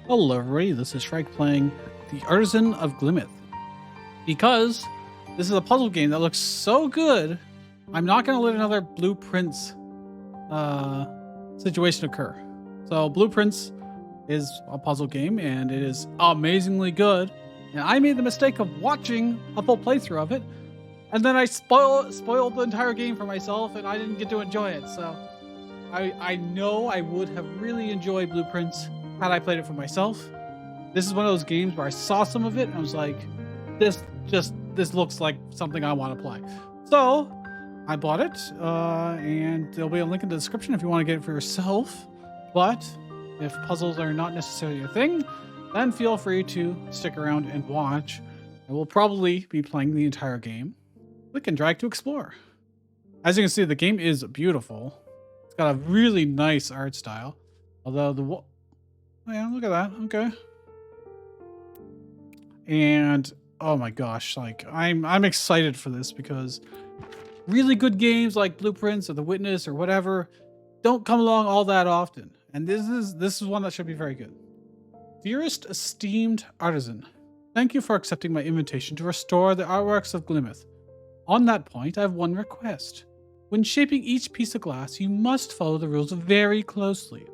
Hello everybody, this is Shrike playing the Artisan of Glimmith. Because this is a puzzle game that looks so good, I'm not going to let another Blueprints situation occur. So Blueprints is a puzzle game and it is amazingly good. And I made the mistake of watching a full playthrough of it, and then I spoiled the entire game for myself and I didn't get to enjoy it. So I know I would have really enjoyed Blueprints had I played it for myself. This is one of those games where I saw some of it and I was like, this looks like something I want to play. So I bought it, and there'll be a link in the description if you want to get it for yourself. But if puzzles are not necessarily your thing, then feel free to stick around and watch. I will probably be playing the entire game. Click and drag to explore. As you can see, the game is beautiful. It's got a really nice art style. Although oh yeah, look at that. Okay. And oh my gosh, like I'm excited for this because really good games like Blueprints or The Witness or whatever don't come along all that often. And this is one that should be very good. Dearest esteemed Artisan, thank you for accepting my invitation to restore the artworks of Glimmith. On that point, I have one request. When shaping each piece of glass, you must follow the rules very closely.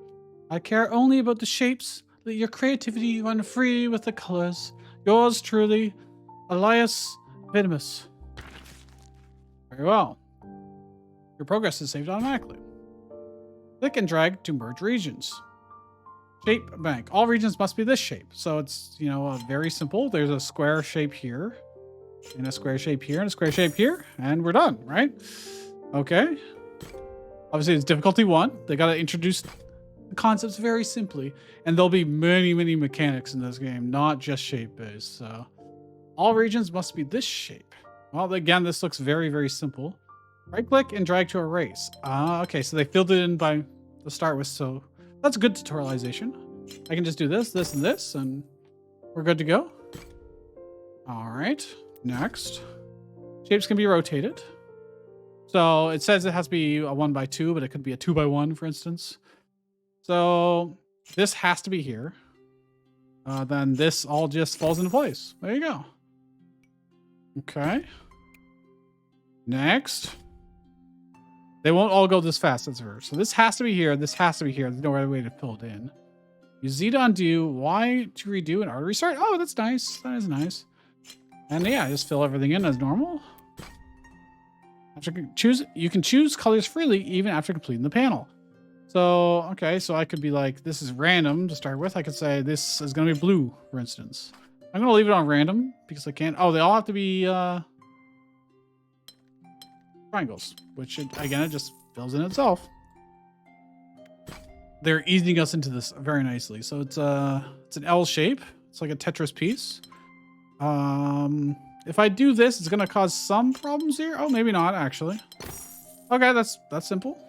I care only about the shapes. Let your creativity run free with the colors. Yours truly, Elias Vinimus. Very well. Your progress is saved automatically. Click and drag to merge regions. Shape bank. All regions must be this shape. So it's, very simple. There's a square shape here, and a square shape here, and a square shape here, and we're done, right? Okay. Obviously, it's difficulty 1. They got to introduce the concepts very simply, and there'll be many mechanics in this game, not just shape based. So all regions must be this shape. Well, again, this looks very simple. Right click and drag to erase. Okay, so they filled it in by the start with, so that's good tutorialization. I can just do this and this, and we're good to go. All right, next. Shapes can be rotated. So it says it has to be a 1x2, but it could be a 2x1, for instance. So this has to be here. Then this all just falls into place. There you go. Okay. Next. They won't all go this fast, that's first. So this has to be here. This has to be here. There's no other way to fill it in. Use Z to undo. Y to redo and R to restart. Oh, that's nice. That is nice. And yeah, just fill everything in as normal. You can choose colors freely even after completing the panel. So, okay, so I could be like, this is random to start with. I could say this is going to be blue, for instance. I'm going to leave it on random because I can't. Oh, they all have to be triangles, which, again, it just fills in itself. They're easing us into this very nicely. So it's an L shape. It's like a Tetris piece. If I do this, it's going to cause some problems here. Oh, maybe not, actually. Okay, that's simple.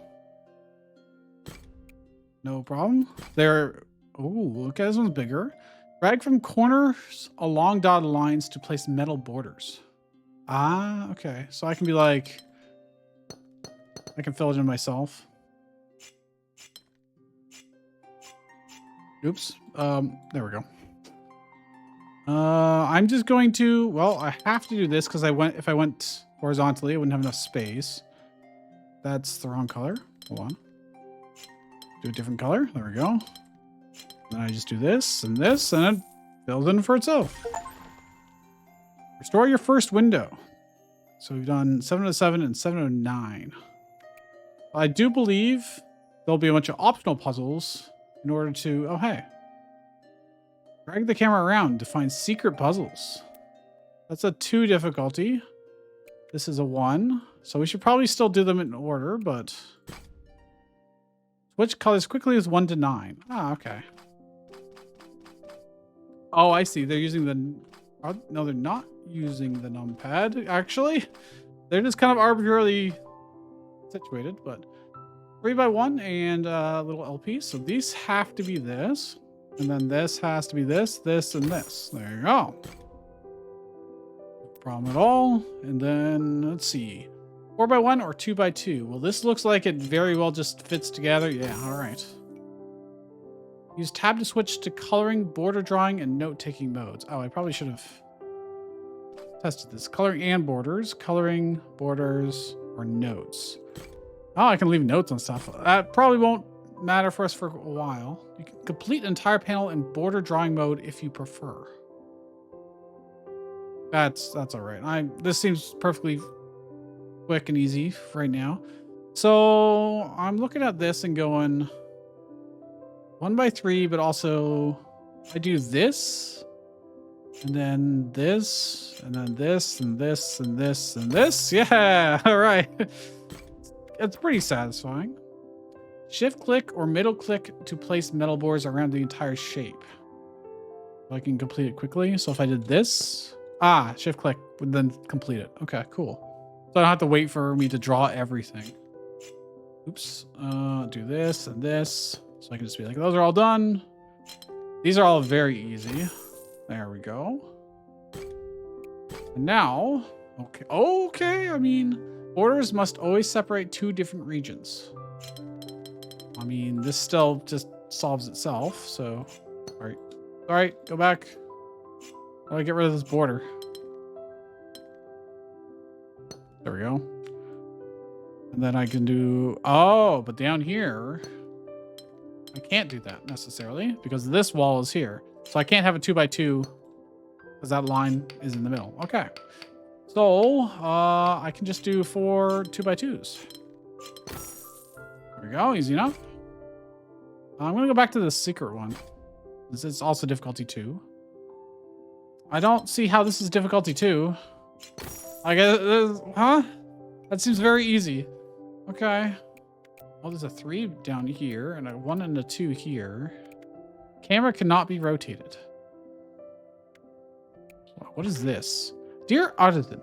No problem. Oh, okay, this one's bigger. Drag from corners along dotted lines to place metal borders. Ah, okay. So I can be like, I can fill it in myself. Oops. There we go. I'm just going to, well, I have to do this because if I went horizontally, I wouldn't have enough space. That's the wrong color. Hold on. Do a different color. There we go. Then I just do this, and it fills in for itself. Restore your first window. So we've done 707 and 709. I do believe there'll be a bunch of optional puzzles in order to... Oh, hey. Drag the camera around to find secret puzzles. That's a 2 difficulty. This is a 1. So we should probably still do them in order, but... Switch colors quickly is 1 to 9. Ah, okay. Oh, I see. They're using the... no, they're not using the numpad, actually. They're just kind of arbitrarily situated, but 3x1 and a little LP. So these have to be this. And then this has to be this, and this. There you go. No problem at all. And then, let's see. 4x1 or 2x2? Well, this looks like it very well just fits together. Yeah, all right. Use tab to switch to coloring, border drawing, and note-taking modes. Oh, I probably should have tested this. Coloring and borders. Coloring, borders, or notes. Oh, I can leave notes on stuff. That probably won't matter for us for a while. You can complete an entire panel in border drawing mode if you prefer. That's all right. This seems perfectly quick and easy right now. So I'm looking at this and going 1x3, but also I do this and then this and then this and this and this and this. Yeah, all right. It's pretty satisfying. Shift click or middle click to place metal boards around the entire shape. I can complete it quickly. So if I did this, shift click would then complete it. Okay, cool. So I don't have to wait for me to draw everything. Oops. Do this and this. So I can just be like, those are all done. These are all very easy. There we go. And now, okay. I mean, borders must always separate two different regions. I mean, this still just solves itself. So, all right, go back. How do I get rid of this border? There we go. And then I can do, but down here, I can't do that necessarily because this wall is here. So I can't have a 2x2 because that line is in the middle. Okay. So I can just do 4 2x2s. There we go. Easy enough. I'm going to go back to the secret one. This is also difficulty 2. I don't see how this is difficulty 2. I guess, huh? That seems very easy. Okay. Well, there's a 3 down here and a 1 and a 2 here. Camera cannot be rotated. What is this? Dear Artisan,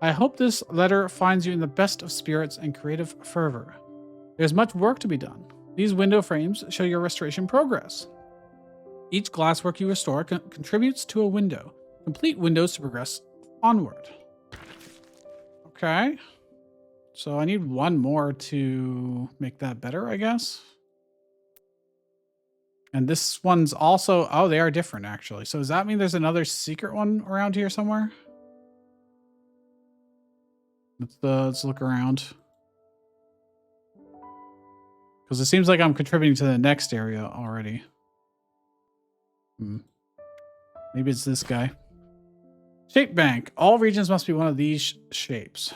I hope this letter finds you in the best of spirits and creative fervor. There's much work to be done. These window frames show your restoration progress. Each glasswork you restore contributes to a window. Complete windows to progress onward. Okay. So I need one more to make that better, I guess. And this one's also, they are different actually. So does that mean there's another secret one around here somewhere? Let's look around. Because it seems like I'm contributing to the next area already. Maybe it's this guy. Shape bank. All regions must be one of these shapes.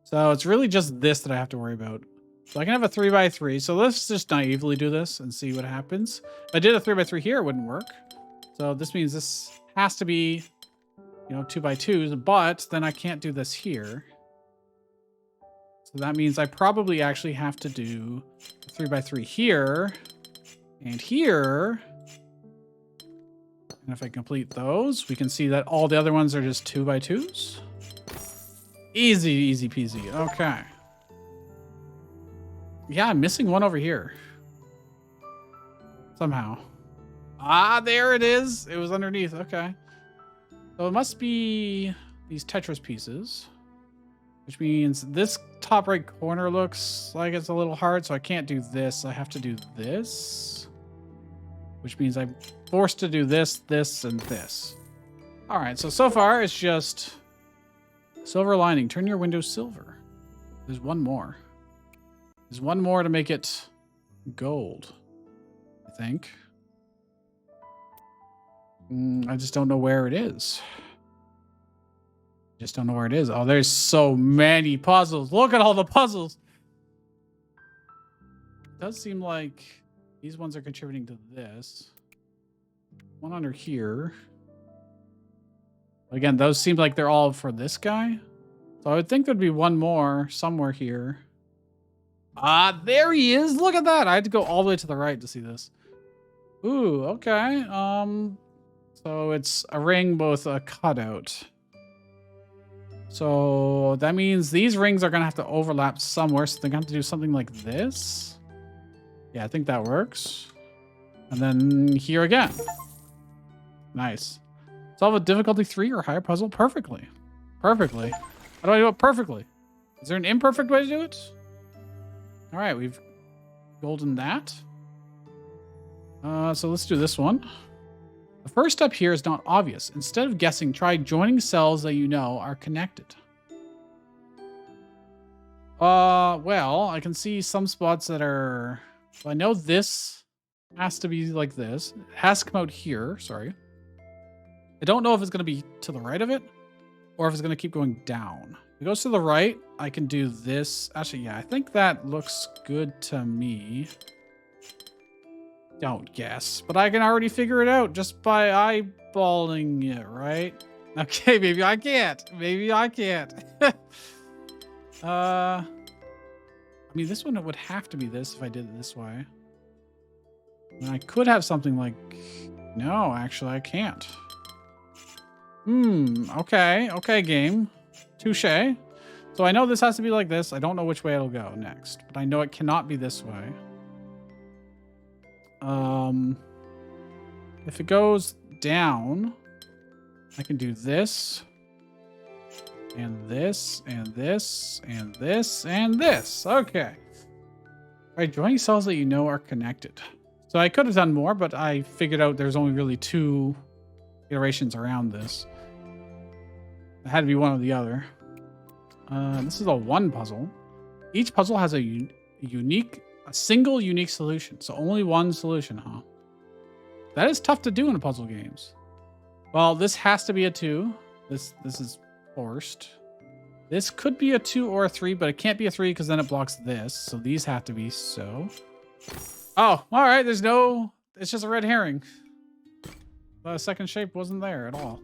So it's really just this that I have to worry about. So I can have a 3x3. So let's just naively do this and see what happens. If I did a 3x3 here, it wouldn't work. So this means this has to be, 2x2s, but then I can't do this here. So that means I probably actually have to do a 3x3 here and here. And if I complete those, we can see that all the other ones are just 2x2s. Easy peasy. Okay. Yeah, I'm missing one over here. Somehow. There it is. It was underneath. Okay. So it must be these Tetris pieces. Which means this top right corner looks like it's a little hard, so I can't do this. I have to do this. Which means I'm forced to do this, this, and this. All right, so far it's just silver lining. Turn your window silver. There's one more. There's one more to make it gold, I think. I just don't know where it is. Just don't know where it is. Oh, there's so many puzzles. Look at all the puzzles. It does seem like these ones are contributing to this. One under here. Again, those seem like they're all for this guy. So I would think there'd be one more somewhere here. There he is. Look at that. I had to go all the way to the right to see this. Ooh, okay. So it's a ring, both a cutout. So that means these rings are going to have to overlap somewhere. So they're going to have to do something like this. Yeah, I think that works. And then here again. Nice. Solve a difficulty 3 or higher puzzle perfectly. Perfectly. How do I do it perfectly? Is there an imperfect way to do it? All right, we've golden that. So let's do this one. The first step here is not obvious. Instead of guessing, try joining cells that you know are connected. Well, I can see some spots that are... Well, I know this has to be like this. It has to come out here, sorry. I don't know if it's going to be to the right of it or if it's going to keep going down. If it goes to the right, I can do this. Actually, yeah, I think that looks good to me. Don't guess, but I can already figure it out just by eyeballing it, right? Okay, maybe I can't. Maybe I can't. I mean, this one, it would have to be this if I did it this way. And I could have something like... No, actually, I can't. Okay. Okay, game. Touché. So I know this has to be like this. I don't know which way it'll go next, but I know it cannot be this way. If it goes down, I can do this, and this, and this, and this, and this. Okay. All right, joining cells that you know are connected. So I could have done more, but I figured out there's only really 2 iterations around this. It had to be one or the other. This is a 1 puzzle. Each puzzle has a single unique solution. So only 1 solution, huh? That is tough to do in puzzle games. Well, this has to be a 2. This is forced. This could be a 2 or a 3, but it can't be a 3 because then it blocks this. So these have to be so. Oh, all right. There's no... It's just a red herring. The second shape wasn't there at all.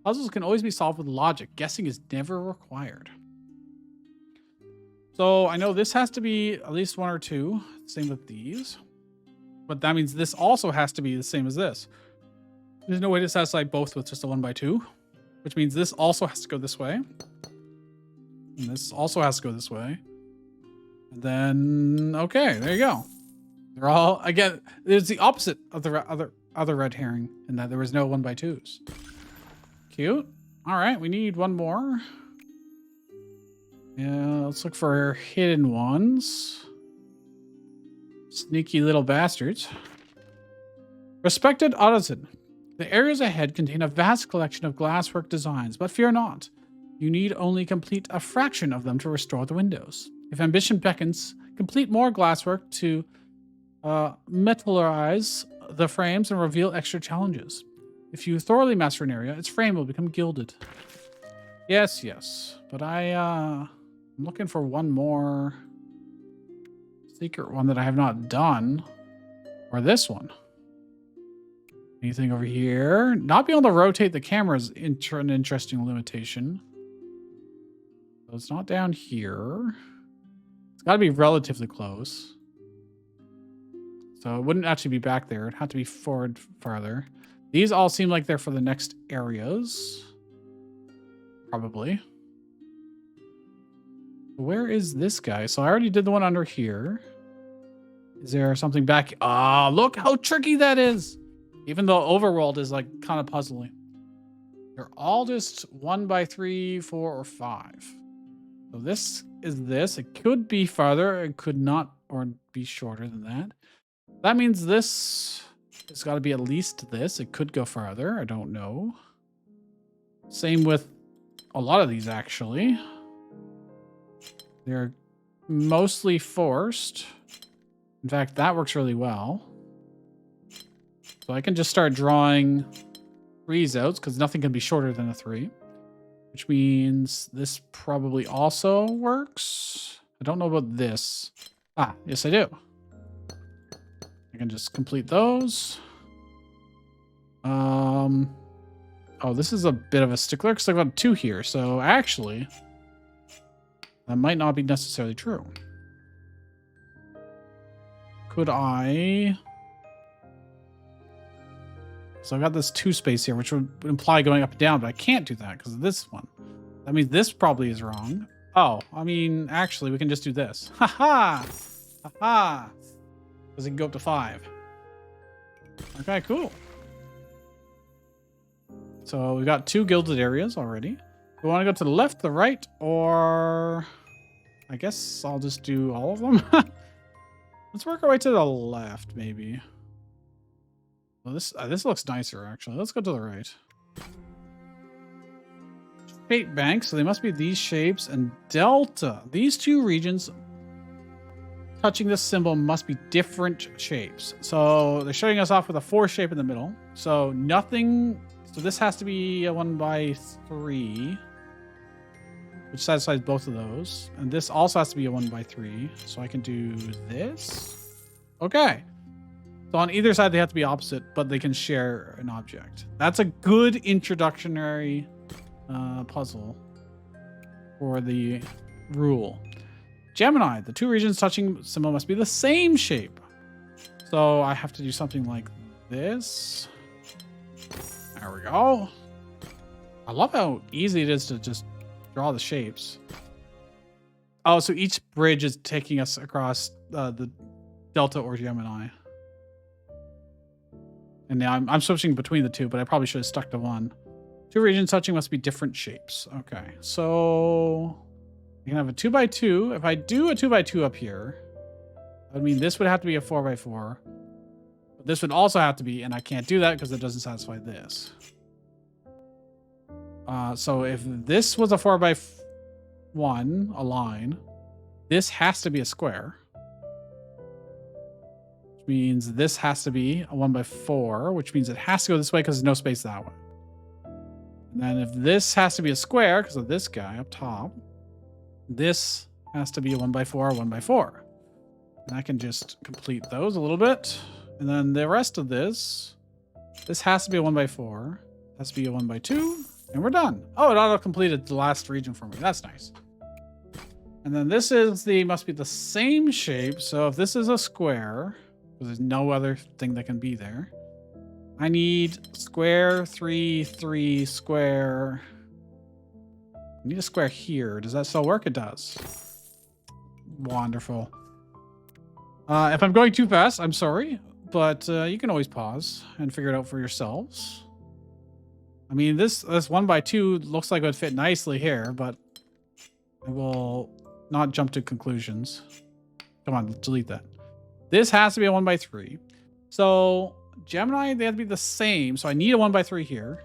Puzzles can always be solved with logic. Guessing is never required. So I know this has to be at least 1 or 2. Same with these. But that means this also has to be the same as this. There's no way to satisfy both with just a 1x2. Which means this also has to go this way. And this also has to go this way. And then, okay, there you go. They're all, again, it's the opposite of the other red herring in that there was no 1x2s. Cute. All right, we need 1 more. Yeah, let's look for hidden ones. Sneaky little bastards. Respected Artisan, the areas ahead contain a vast collection of glasswork designs, but fear not. You need only complete a fraction of them to restore the windows. If ambition beckons, complete more glasswork to metallurize the frames and reveal extra challenges. If you thoroughly master an area, its frame will become gilded. Yes. But I'm looking for 1 more secret one that I have not done. Or this one. Anything over here? Not being able to rotate the camera is an interesting limitation. So it's not down here. It's got to be relatively close. So it wouldn't actually be back there. It'd have to be forward farther. These all seem like they're for the next areas. Probably. Where is this guy? So I already did the one under here. Is there something back? Ah, look how tricky that is. Even though overworld is like kind of puzzling. They're all just 1x3, 4, or 5. So this is this. It could be farther. It could not or be shorter than that. That means this has got to be at least this. It could go farther. I don't know. Same with a lot of these, actually. They're mostly forced. In fact, that works really well. So I can just start drawing 3s out because nothing can be shorter than a 3. Which means this probably also works. I don't know about this. Ah, yes I do. I can just complete those. Oh, this is a bit of a stickler because I've got 2 here. So actually, that might not be necessarily true. Could I... So I've got this 2 space here, which would imply going up and down, but I can't do that because of this one. That means this probably is wrong. Oh, I mean, actually, we can just do this. Ha-ha! Ha-ha! Because it can go up to 5. Okay, cool. So we got 2 gilded areas already. We want to go to the left, the right, or... I guess I'll just do all of them. Let's work our way to the left, maybe. Well, this looks nicer, actually. Let's go to the right. Shape bank, so they must be these shapes, and delta. These two regions touching this symbol must be different shapes. So they're showing us off with a 4 shape in the middle. So nothing. So this has to be a 1x3, which satisfies both of those. And this also has to be a 1x3. So I can do this. Okay. So on either side, they have to be opposite, but they can share an object. That's a good introductory puzzle for the rule. Gemini, the two regions touching symbol must be the same shape. So I have to do something like this. There we go. I love how easy it is to just draw the shapes. Oh, so each bridge is taking us across the Delta or Gemini. And now I'm switching between the two, but I probably should have stuck to one. Two regions touching must be different shapes. Okay, so you can have a 2x2. If I do a 2x2 up here, I mean this would have to be a 4x4. But this would also have to be, and I can't do that because it doesn't satisfy this. So if this was a 4x1, a line, this has to be a square. Which means this has to be a 1x4, which means it has to go this way because there's no space that way. And then if this has to be a square because of this guy up top, this has to be a 1x4 or 1x4. And I can just complete those a little bit. And then the rest of this has to be a 1x4, has to be a 1x2, and we're done. Oh, it auto-completed the last region for me. That's nice. And then this must be the same shape. So if this is a square, because there's no other thing that can be there, I need square, 3, 3, square. I need a square here. Does that still work? It does. Wonderful. If I'm going too fast, I'm sorry, but you can always pause and figure it out for yourselves. I mean, this 1x2 looks like it would fit nicely here, but I will not jump to conclusions. Come on, delete that. This has to be a 1x3. So Gemini, they have to be the same. So I need a 1x3 here.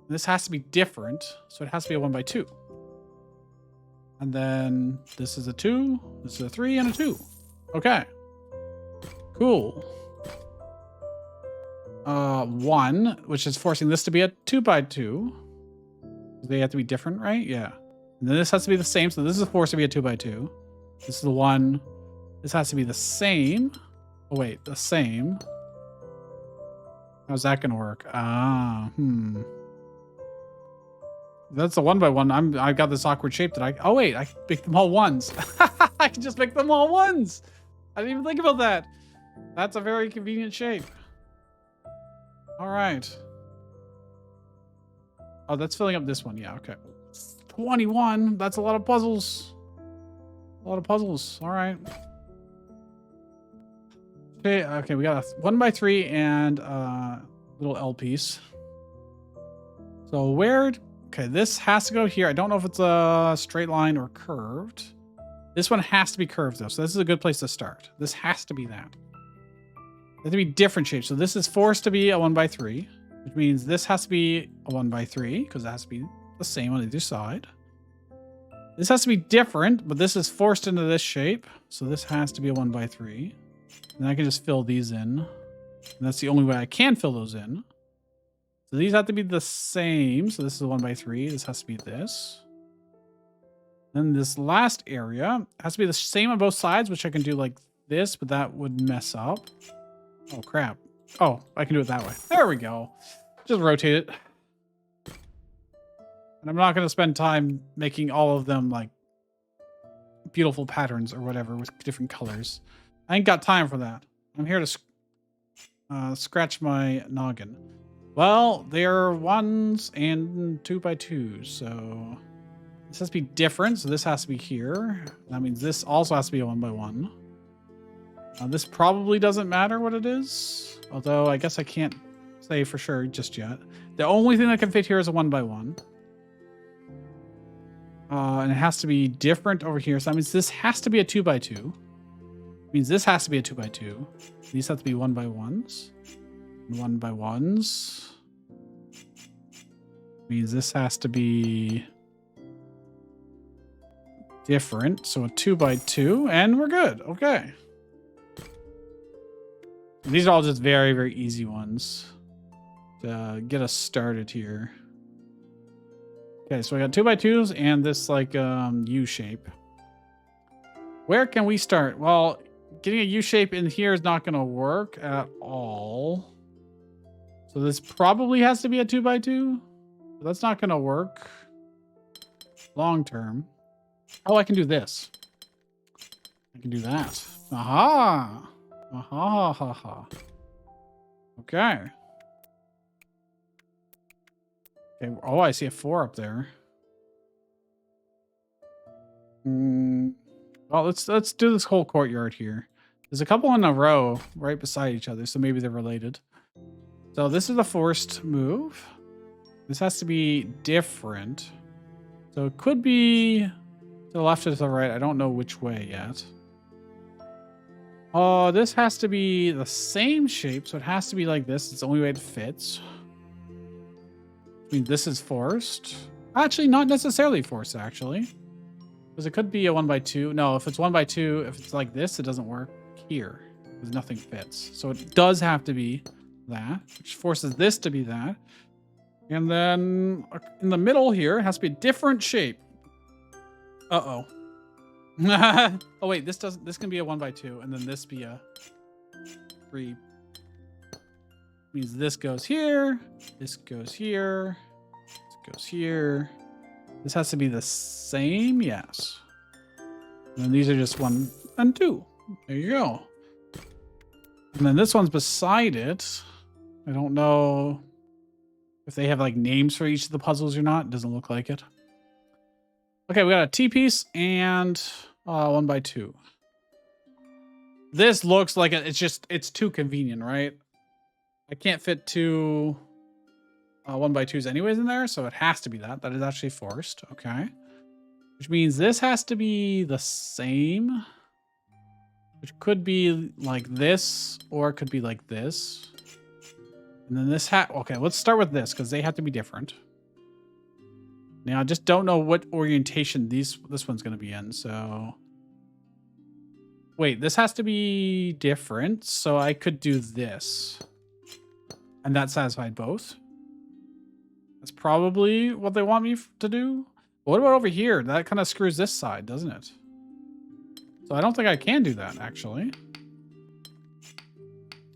This has to be different. So it has to be a 1x2. And then this is a 2. This is a 3 and a 2. Okay. Cool. 1, which is forcing this to be a 2x2. They have to be different, right? Yeah. And then this has to be the same. So this is forced to be a 2x2. This is the 1. This has to be the same. Oh, wait. The same. How's that going to work? That's a 1x1. I've got this awkward shape that oh, wait. I make them all 1s. I can just make them all 1s. I didn't even think about that. That's a very convenient shape. All right. Oh, that's filling up this one. Yeah, okay. 21. That's a lot of puzzles. A lot of puzzles. All right. Okay, we got a 1x3 and a little L piece. So okay, this has to go here. I don't know if it's a straight line or curved. This one has to be curved though, so this is a good place to start. This has to be that. They have to be different shapes. So this is forced to be a 1x3, which means this has to be a 1x3 because it has to be the same on either side. This has to be different, but this is forced into this shape. So this has to be a 1x3. And I can just fill these in. And that's the only way I can fill those in. So these have to be the same. So this is a 1x3. This has to be this. Then this last area has to be the same on both sides, which I can do like this, but that would mess up. Oh, crap. Oh, I can do it that way. There we go. Just rotate it. And I'm not going to spend time making all of them like beautiful patterns or whatever with different colors. I ain't got time for that. I'm here to scratch my noggin. Well, they're 1s and 2x2s, so this has to be different. So this has to be here. That means this also has to be a 1x1. This probably doesn't matter what it is, although I guess I can't say for sure just yet. The only thing that can fit here is a 1x1. And it has to be different over here. So that means this has to be a 2x2. Means this has to be a 2x2. These have to be 1x1s. 1 by 1s. Means this has to be different. So a 2 by 2, and we're good. Okay. These are all just very, very easy ones to get us started here. Okay, so we got 2 by 2s and this like U shape. Where can we start? Well, getting a U shape in here is not going to work at all. So this probably has to be a 2 by 2. That's not going to work long term. Oh, I can do this. I can do that. Aha. Aha, ha, ha. Okay. Okay. Oh, I see a 4 up there. Well, let's do this whole courtyard here. There's a couple in a row right beside each other, so maybe they're related. So this is a forced move. This has to be different. So it could be to the left or to the right. I don't know which way yet. Oh, this has to be the same shape, so it has to be like this. It's the only way it fits. I mean, this is forced. Actually, not necessarily forced, actually. Because it could be a 1 by 2. No, if it's 1 by 2, if it's like this, it doesn't work here. Because nothing fits. So it does have to be that, which forces this to be that. And then in the middle here, it has to be a different shape. Uh-oh. Oh, wait, this can be a 1 by 2, and then this be a 3. Means this goes here, this goes here, this goes here. This has to be the same, yes. And then these are just 1 and 2. There you go. And then this one's beside it. I don't know if they have like names for each of the puzzles or not. It doesn't look like it. Okay, we got a T-piece and 1 by 2. This looks like it's too convenient, right? I can't fit 2 1 by 2s anyways in there, so it has to be that. That is actually forced. Okay. Which means this has to be the same. Which could be like this, or it could be like this. And then this okay, let's start with this, because they have to be different. Now, I just don't know what orientation this one's going to be in, so... Wait, this has to be different, so I could do this. And that satisfied both. That's probably what they want me to do. But what about over here? That kind of screws this side, doesn't it? So I don't think I can do that, actually.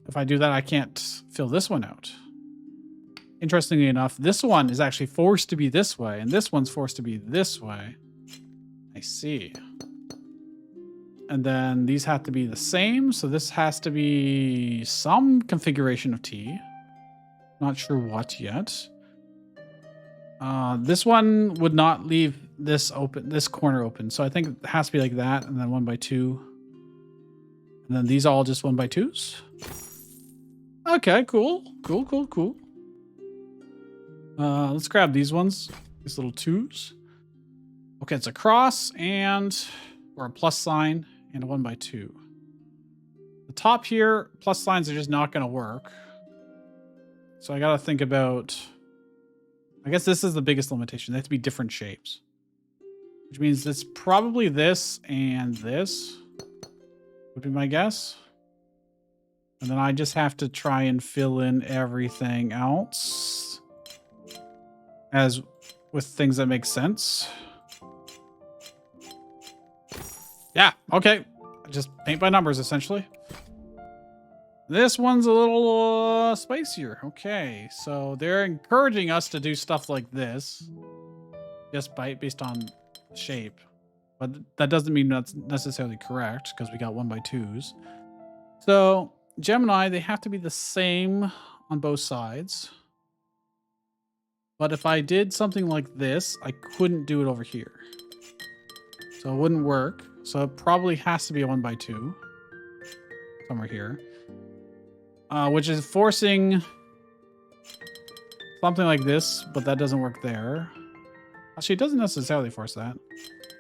If I do that, I can't fill this one out. Interestingly enough, this one is actually forced to be this way, and this one's forced to be this way. I see. And then these have to be the same, so this has to be some configuration of T. Not sure what yet. This one would not leave this corner open, so I think it has to be like that, and then 1 by 2. And then these are all just 1 by 2s. Okay, cool. Cool. Let's grab these ones. These little 2s. Okay, it's a cross or a plus sign and a 1 by 2. The top here, plus signs are just not going to work. So I got to think about... I guess this is the biggest limitation. They have to be different shapes. Which means it's probably this and this would be my guess. And then I just have to try and fill in everything else as with things that make sense. Yeah, okay. Just paint by numbers, essentially. This one's a little spicier. Okay, so they're encouraging us to do stuff like this. Just based on shape. But that doesn't mean that's necessarily correct, because we got 1 by 2s. So, Gemini, they have to be the same on both sides. But if I did something like this, I couldn't do it over here. So it wouldn't work. So it probably has to be a 1 by 2. Somewhere here. Which is forcing something like this, but that doesn't work there. Actually, it doesn't necessarily force that.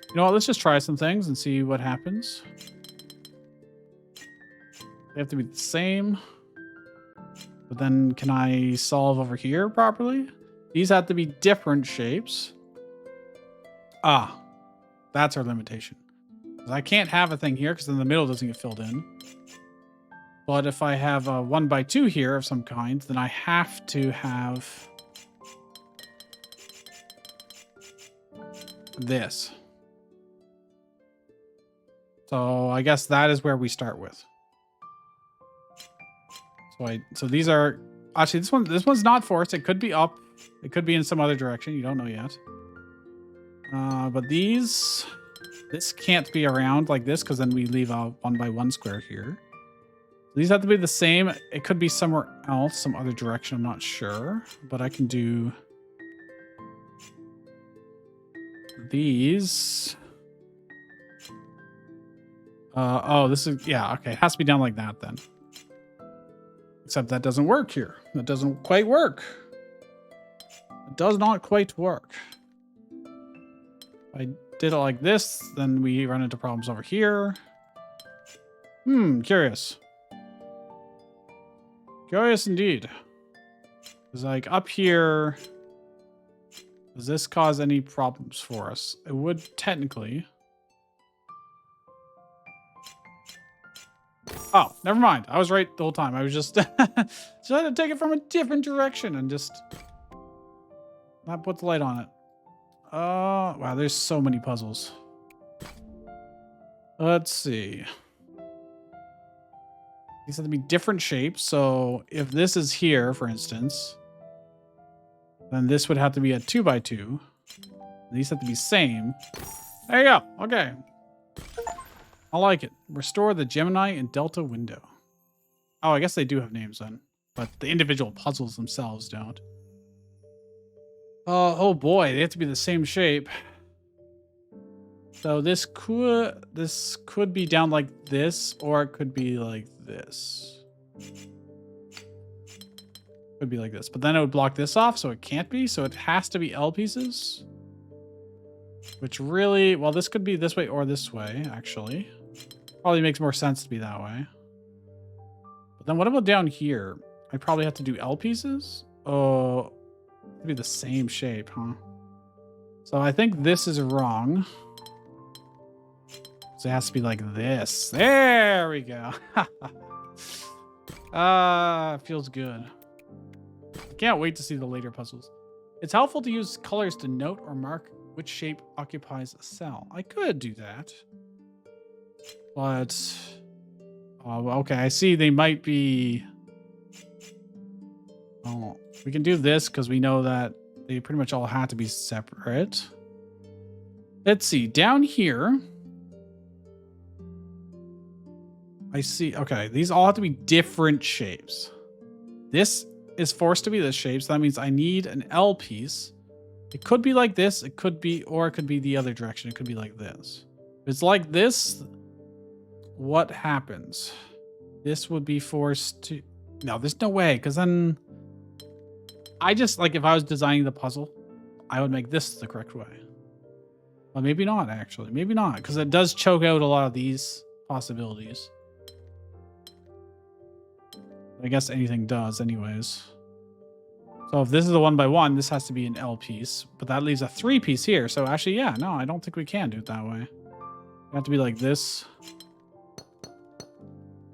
You know what? Let's just try some things and see what happens. They have to be the same. But then can I solve over here properly? These have to be different shapes. Ah, that's our limitation. I can't have a thing here because then the middle doesn't get filled in. But if I have a 1x2 here of some kind, then I have to have this. So I guess that is where we start with. So these are actually this one's not forced. It could be up. It could be in some other direction. You don't know yet. But this can't be around like this because then we leave a 1x1 square here. These have to be the same. It could be somewhere else, some other direction. I'm not sure, but I can do these. Oh, this is, yeah, okay. It has to be down like that then. Except that doesn't work here. That doesn't quite work. It does not quite work. If I did it like this, then we run into problems over here. Curious. Curious indeed. Because like up here, does this cause any problems for us? It would technically. Oh, never mind. I was right the whole time. I was just trying to take it from a different direction and just not put the light on it. Wow, there's so many puzzles. Let's see. These have to be different shapes. So if this is here, for instance, then this would have to be a 2x2. These have to be same. There you go. Okay. I like it. Restore the Gemini and Delta window. Oh, I guess they do have names then, but the individual puzzles themselves don't. Oh boy, they have to be the same shape. So this could be down like this, or it could be like this. Could be like this, but then it would block this off, so it can't be. So it has to be L pieces. Which really, well, this could be this way or this way, actually. Probably makes more sense to be that way. But then what about down here? I probably have to do L pieces? Oh, it'd be the same shape, huh? So I think this is wrong. So it has to be like this. There we go. Feels good. I can't wait to see the later puzzles. It's helpful to use colors to note or mark which shape occupies a cell. I could do that. But, okay, I see they might be... Oh, we can do this because we know that they pretty much all have to be separate. Let's see, down here... I see, okay, these all have to be different shapes. This is forced to be this shape, so that means I need an L piece. It could be like this, it could be, or it could be the other direction. It could be like this. If it's like this, what happens? This would be forced to... No, there's no way, because then... I just, like, if I was designing the puzzle, I would make this the correct way. Well, maybe not, actually. Maybe not, because it does choke out a lot of these possibilities. I guess anything does, anyways. So if this is a 1x1, this has to be an L piece, but that leaves a 3 piece here. So actually, yeah, no, I don't think we can do it that way. You have to be like this.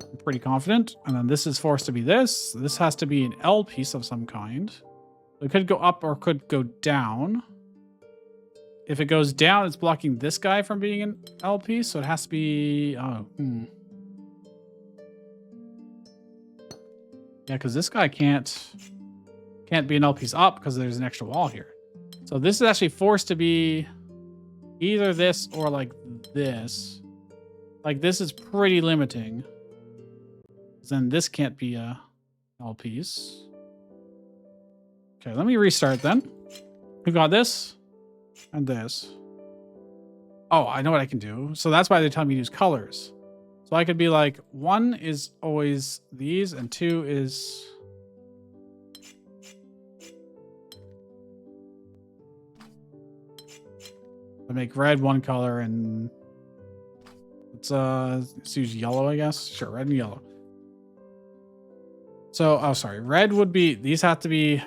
I'm pretty confident. And then this is forced to be this. This has to be an L piece of some kind. It could go up or could go down. If it goes down, it's blocking this guy from being an L piece. So it has to be... Oh, Yeah, because this guy can't be an L piece up because there's an extra wall here. So this is actually forced to be either this or like this. Like this is pretty limiting. Then this can't be a L piece. Okay, let me restart then. We got this and this. Oh, I know what I can do. So that's why they're telling me to use colors. So I could be like, 1 is always these, and 2 is... I make red one color, and... let's use yellow, I guess. Sure, red and yellow. So, oh, sorry. Red would be, these have to be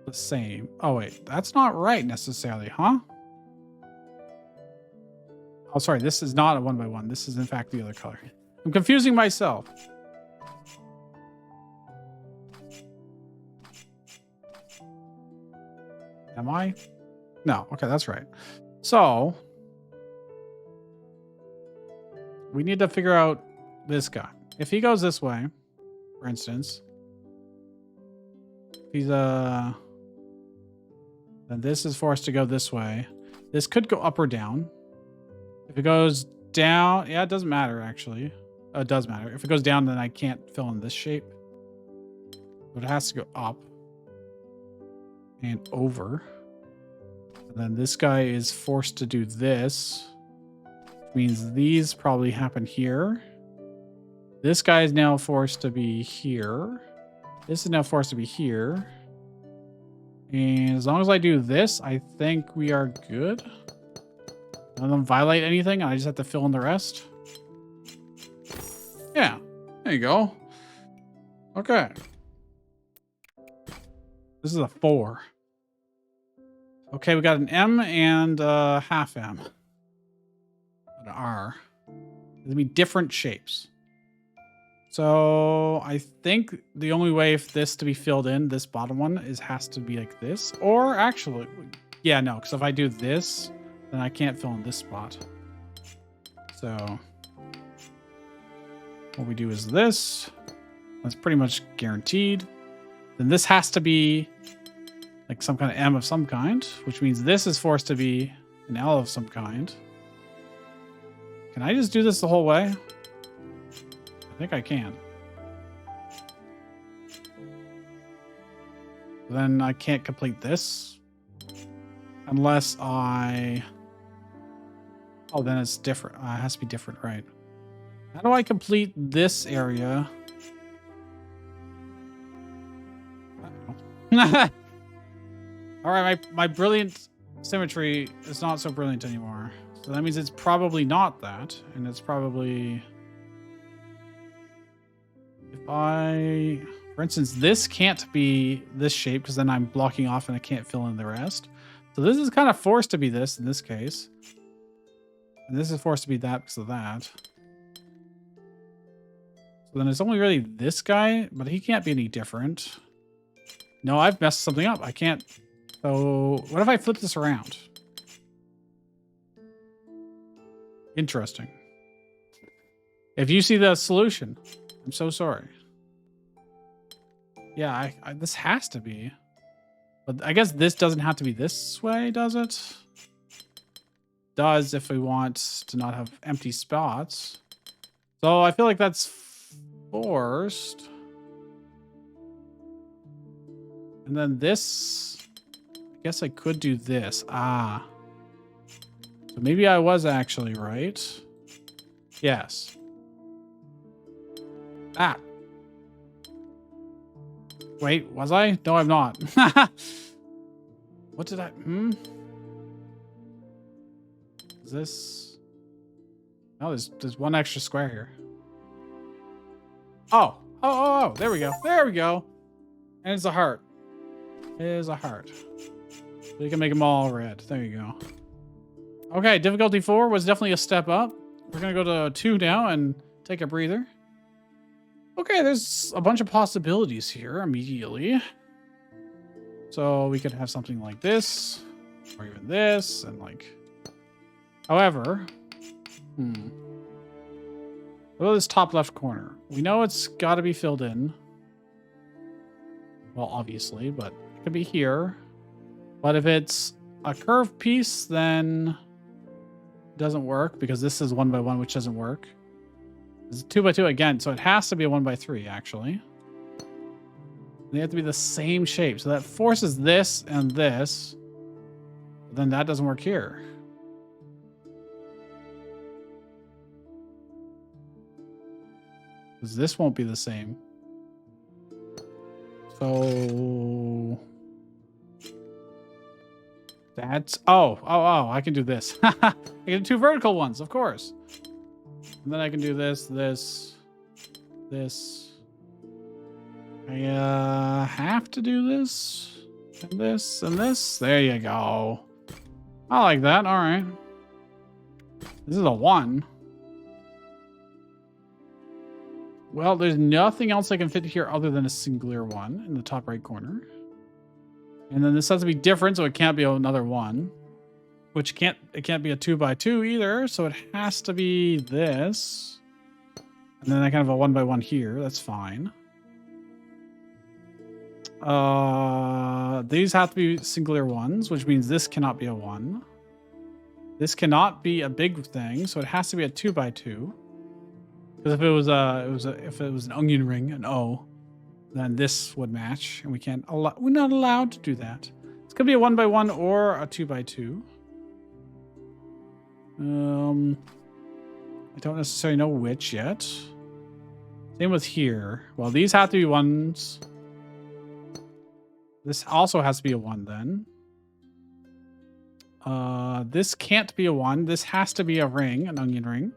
the same. Oh, wait. That's not right necessarily, huh? Oh, sorry. This is not a 1x1. This is, in fact, the other color. I'm confusing myself. Am I? No. Okay, that's right. So, we need to figure out this guy. If he goes this way, for instance, he's then this is forced to go this way. This could go up or down. If it goes down, yeah, it doesn't matter actually. It does matter. If it goes down, then I can't fill in this shape. But it has to go up and over. And then this guy is forced to do this. Which means these probably happen here. This guy is now forced to be here. This is now forced to be here. And as long as I do this, I think we are good. None of them violate anything. I just have to fill in the rest. Yeah, there you go. Okay. This is a 4. Okay, we got an M and a half M. An R. There's gonna be different shapes. So I think the only way for this to be filled in, this bottom one, has to be like this. Or actually, yeah, no, because if I do this, then I can't fill in this spot. So what we do is this. That's pretty much guaranteed. Then this has to be like some kind of M of some kind, which means this is forced to be an L of some kind. Can I just do this the whole way? I think I can. Then I can't complete this unless I... Oh, then it's different. It has to be different, right? How do I complete this area? All right, my brilliant symmetry is not so brilliant anymore. So that means it's probably not that, and it's probably... If I, for instance, this can't be this shape because then I'm blocking off and I can't fill in the rest. So this is kind of forced to be this in this case. And this is forced to be that because of that. So then it's only really this guy, but he can't be any different. No, I've messed something up. I can't. So what if I flip this around? Interesting. If you see the solution, I'm so sorry. Yeah, this has to be. But I guess this doesn't have to be this way, does it? Does if we want to not have empty spots. So I feel like that's forced. And then this, I guess I could do this. Ah. So maybe I was actually right. Yes. Ah. Wait, was I? No, I'm not. What did I... Is this... Oh, there's one extra square here. Oh. Oh, there we go. There we go. And it's a heart. It is a heart. So you can make them all red. There you go. Okay, difficulty 4 was definitely a step up. We're going to go to 2 now and take a breather. Okay, there's a bunch of possibilities here immediately. So we could have something like this, or even this, and like... However, what about this top left corner? We know it's got to be filled in. Well, obviously, but it could be here. But if it's a curved piece, then it doesn't work because this is 1x1, which doesn't work. It's 2x2 again, so it has to be a 1x3, actually. They have to be the same shape. So that forces this and this. But then that doesn't work here. Because this won't be the same. So... That's... Oh, I can do this. I can do 2 vertical ones, of course. And then I can do this, this. this. I have to do this, and this, and this. There you go. I like that. All right. This is a 1. Well, there's nothing else I can fit here other than a singular 1 in the top right corner. And then this has to be different, so it can't be another 1. Which it can't be a 2x2 either, so it has to be this. And then I can have a 1x1 here. That's fine. These have to be singular 1s, which means this cannot be a 1. This cannot be a big thing, so it has to be a 2x2. Because if it was an onion ring, an O, then this would match, and we're not allowed to do that. It's gonna be a 1x1 or a 2x2. I don't necessarily know which yet. Same with here. Well, these have to be 1s. This also has to be a 1 then. This can't be a 1. This has to be a ring, an onion ring.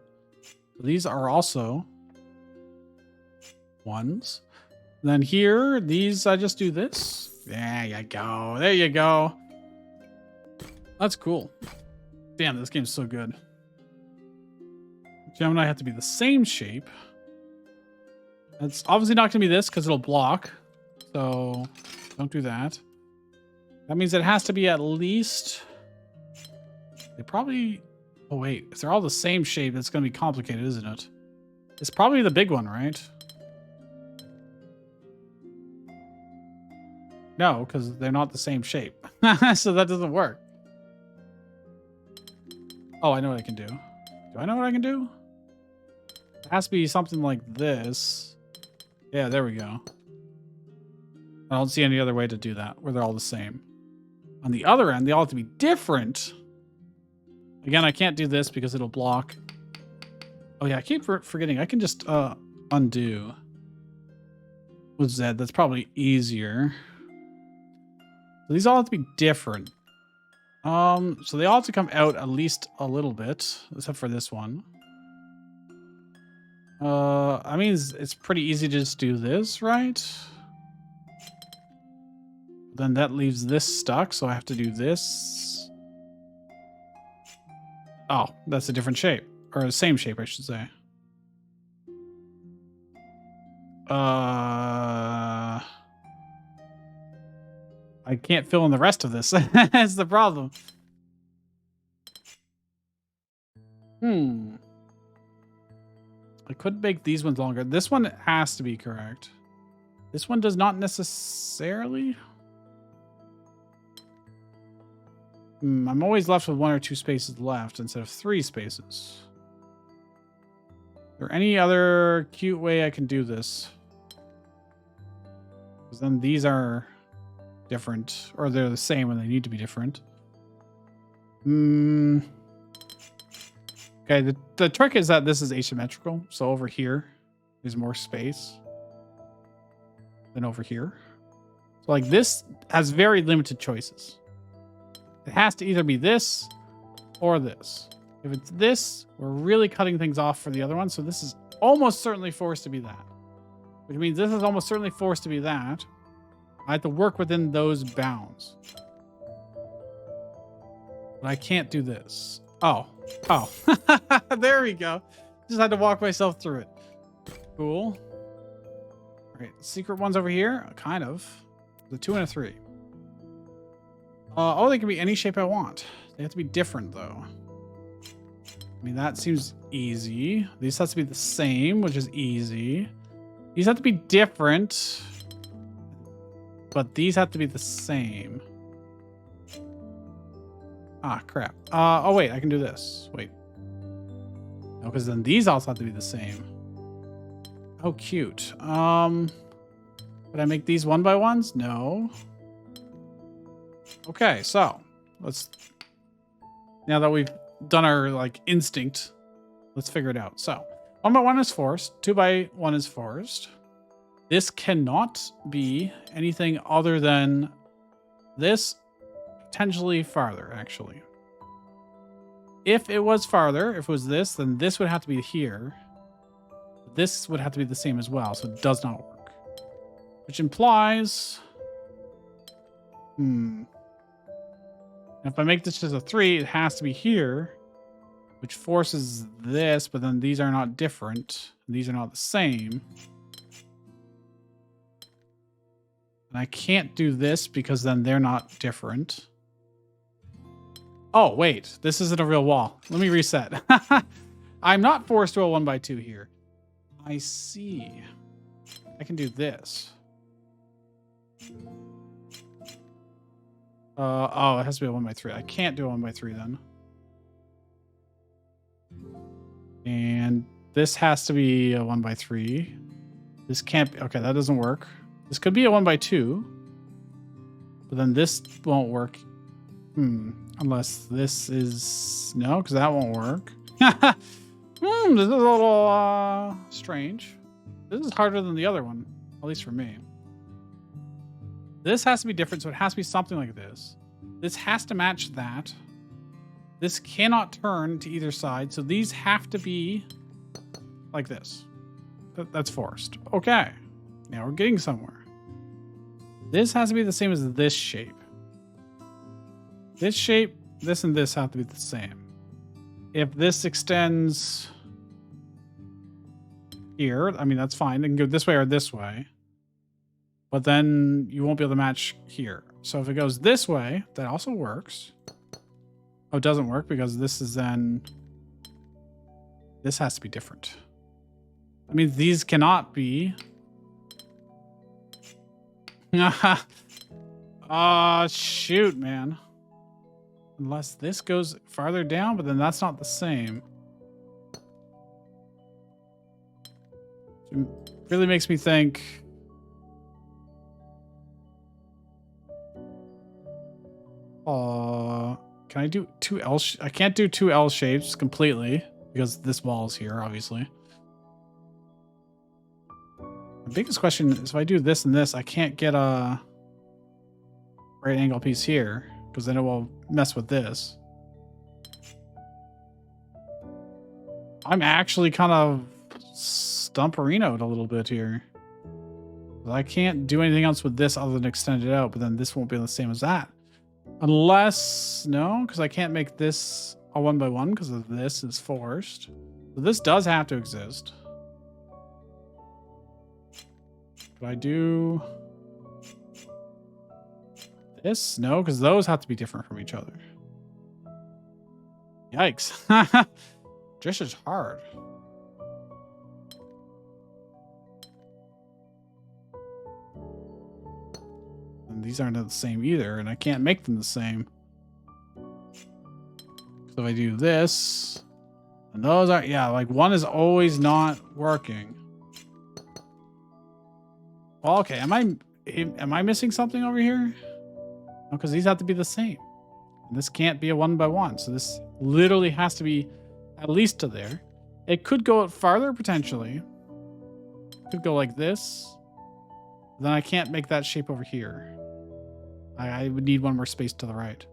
These are also 1s. And then here, these, I just do this. There you go. There you go. That's cool. Damn, this game's so good. Gemini have to be the same shape. It's obviously not going to be this because it'll block. So don't do that. That means it has to be at least... They probably... Oh, wait. If they're all the same shape, it's going to be complicated, isn't it? It's probably the big one, right? No, because they're not the same shape. So that doesn't work. Oh, I know what I can do. Do I know what I can do? It has to be something like this. Yeah, there we go. I don't see any other way to do that, where they're all the same. On the other end, they all have to be different. Again, I can't do this because it'll block. Oh yeah, I keep forgetting. I can just undo with Z. That's probably easier. So these all have to be different. So they all have to come out at least a little bit, except for this one. I mean, it's pretty easy to just do this, right? Then that leaves this stuck, so I have to do this. Oh, that's a different shape. Or the same shape, I should say. I can't fill in the rest of this. That's the problem. I could make these ones longer. This one has to be correct. This one does not necessarily. I'm always left with 1 or 2 spaces left instead of 3 spaces. Is there any other cute way I can do this? Because then these are different, or they're the same when they need to be different. Okay, the trick is that this is asymmetrical. So over here, there's more space than over here. So like this has very limited choices. It has to either be this or this. If it's this, we're really cutting things off for the other one. So this is almost certainly forced to be that. Which means this is almost certainly forced to be that. I have to work within those bounds. But I can't do this. Oh. There we go. Just had to walk myself through it. Cool. All right, secret ones over here. Kind of. The 2 and a 3. Oh, they can be any shape I want. They have to be different, though. I mean, that seems easy. These have to be the same, which is easy. These have to be different. But these have to be the same. Ah, crap. Oh, wait, I can do this. Wait. No, because then these also have to be the same. Oh, cute. Would I make these 1x1s? No. Okay, so let's, now that we've done our like instinct, let's figure it out. So 1x1 is forced, 2x1 is forced. This cannot be anything other than this, potentially farther, actually. If it was farther, if it was this, then this would have to be here. this would have to be the same as well, so it does not work. Which implies... If I make this just a 3, it has to be here, which forces this, but then these are not different. These are not the same. And I can't do this because then they're not different. Oh, wait. This isn't a real wall. Let me reset. I'm not forced to a 1x2 here. I see. I can do this. Oh, it has to be a 1x3. I can't do a 1x3 then. And this has to be a 1x3. This can't be... Okay, that doesn't work. This could be a 1x2. But then this won't work. Unless this is... No, because that won't work. This is a little strange. This is harder than the other one. At least for me. This has to be different, so it has to be something like this. This has to match that. This cannot turn to either side, so these have to be like this. That's forced. Okay. Now we're getting somewhere. This has to be the same as this shape. This shape, this and this have to be the same. If this extends here, I mean, that's fine. It can go this way or this way. But then you won't be able to match here. So if it goes this way, that also works. Oh, it doesn't work because this is then... This has to be different. I mean, these cannot be... Shoot, man. Unless this goes farther down, but then that's not the same. It really makes me think... Can I do two L? I can't do two L shapes completely because this wall is here, obviously. The biggest question is if I do this and this, I can't get a right angle piece here because then it will mess with this. I'm actually kind of stumperinoed a little bit here. I can't do anything else with this other than extend it out, but then this won't be the same as that. Unless, no, because I can't make this a 1x1 because of this is forced. So this does have to exist. But I do this? No, because those have to be different from each other. Yikes. This is hard. And these aren't the same either, and I can't make them the same. So if I do this, and those are, yeah, like one is always not working. Well, okay, am I missing something over here? No, because these have to be the same. And this can't be a 1x1, so this literally has to be at least to there. It could go farther, potentially. It could go like this. Then I can't make that shape over here. I would need one more space to the right.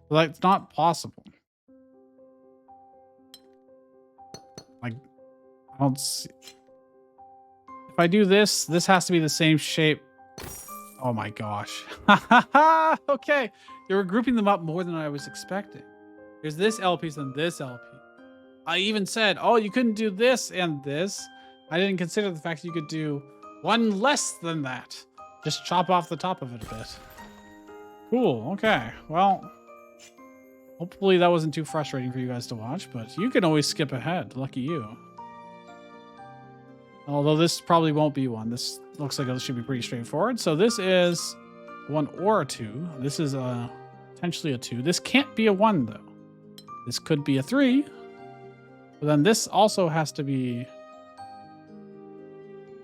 So that's not possible. Like, I don't see... If I do this, this has to be the same shape. Oh my gosh. Okay. They were grouping them up more than I was expecting. There's this L piece and this L piece. I even said, oh, you couldn't do this and this. I didn't consider the fact that you could do one less than that. Just chop off the top of it a bit. Cool. Okay. Well, hopefully that wasn't too frustrating for you guys to watch, but you can always skip ahead. Lucky you. Although this probably won't be one. This looks like it should be pretty straightforward. So this is 1 or a 2. This is potentially a 2. This can't be a 1, though. This could be a 3. But then this also has to be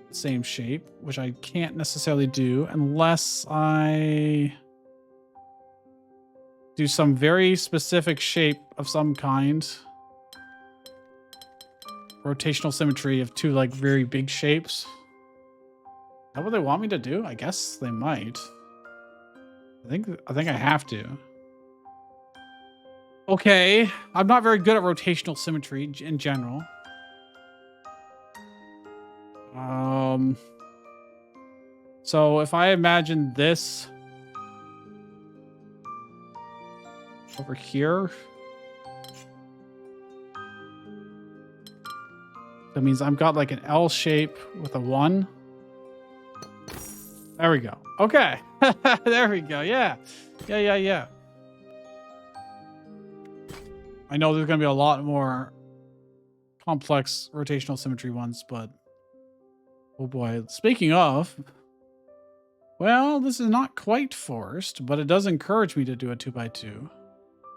the same shape, which I can't necessarily do unless I do some very specific shape of some kind. Rotational symmetry of 2 like very big shapes. Is that what they want me to do? I guess they might. I think I have to. Okay, I'm not very good at rotational symmetry in general. So if I imagine this over here, that means I've got like an L shape with a 1. There we go. Okay. There we go. Yeah. Yeah. I know there's going to be a lot more complex rotational symmetry ones, but oh boy. Speaking of, well, this is not quite forced, but it does encourage me to do a 2x2.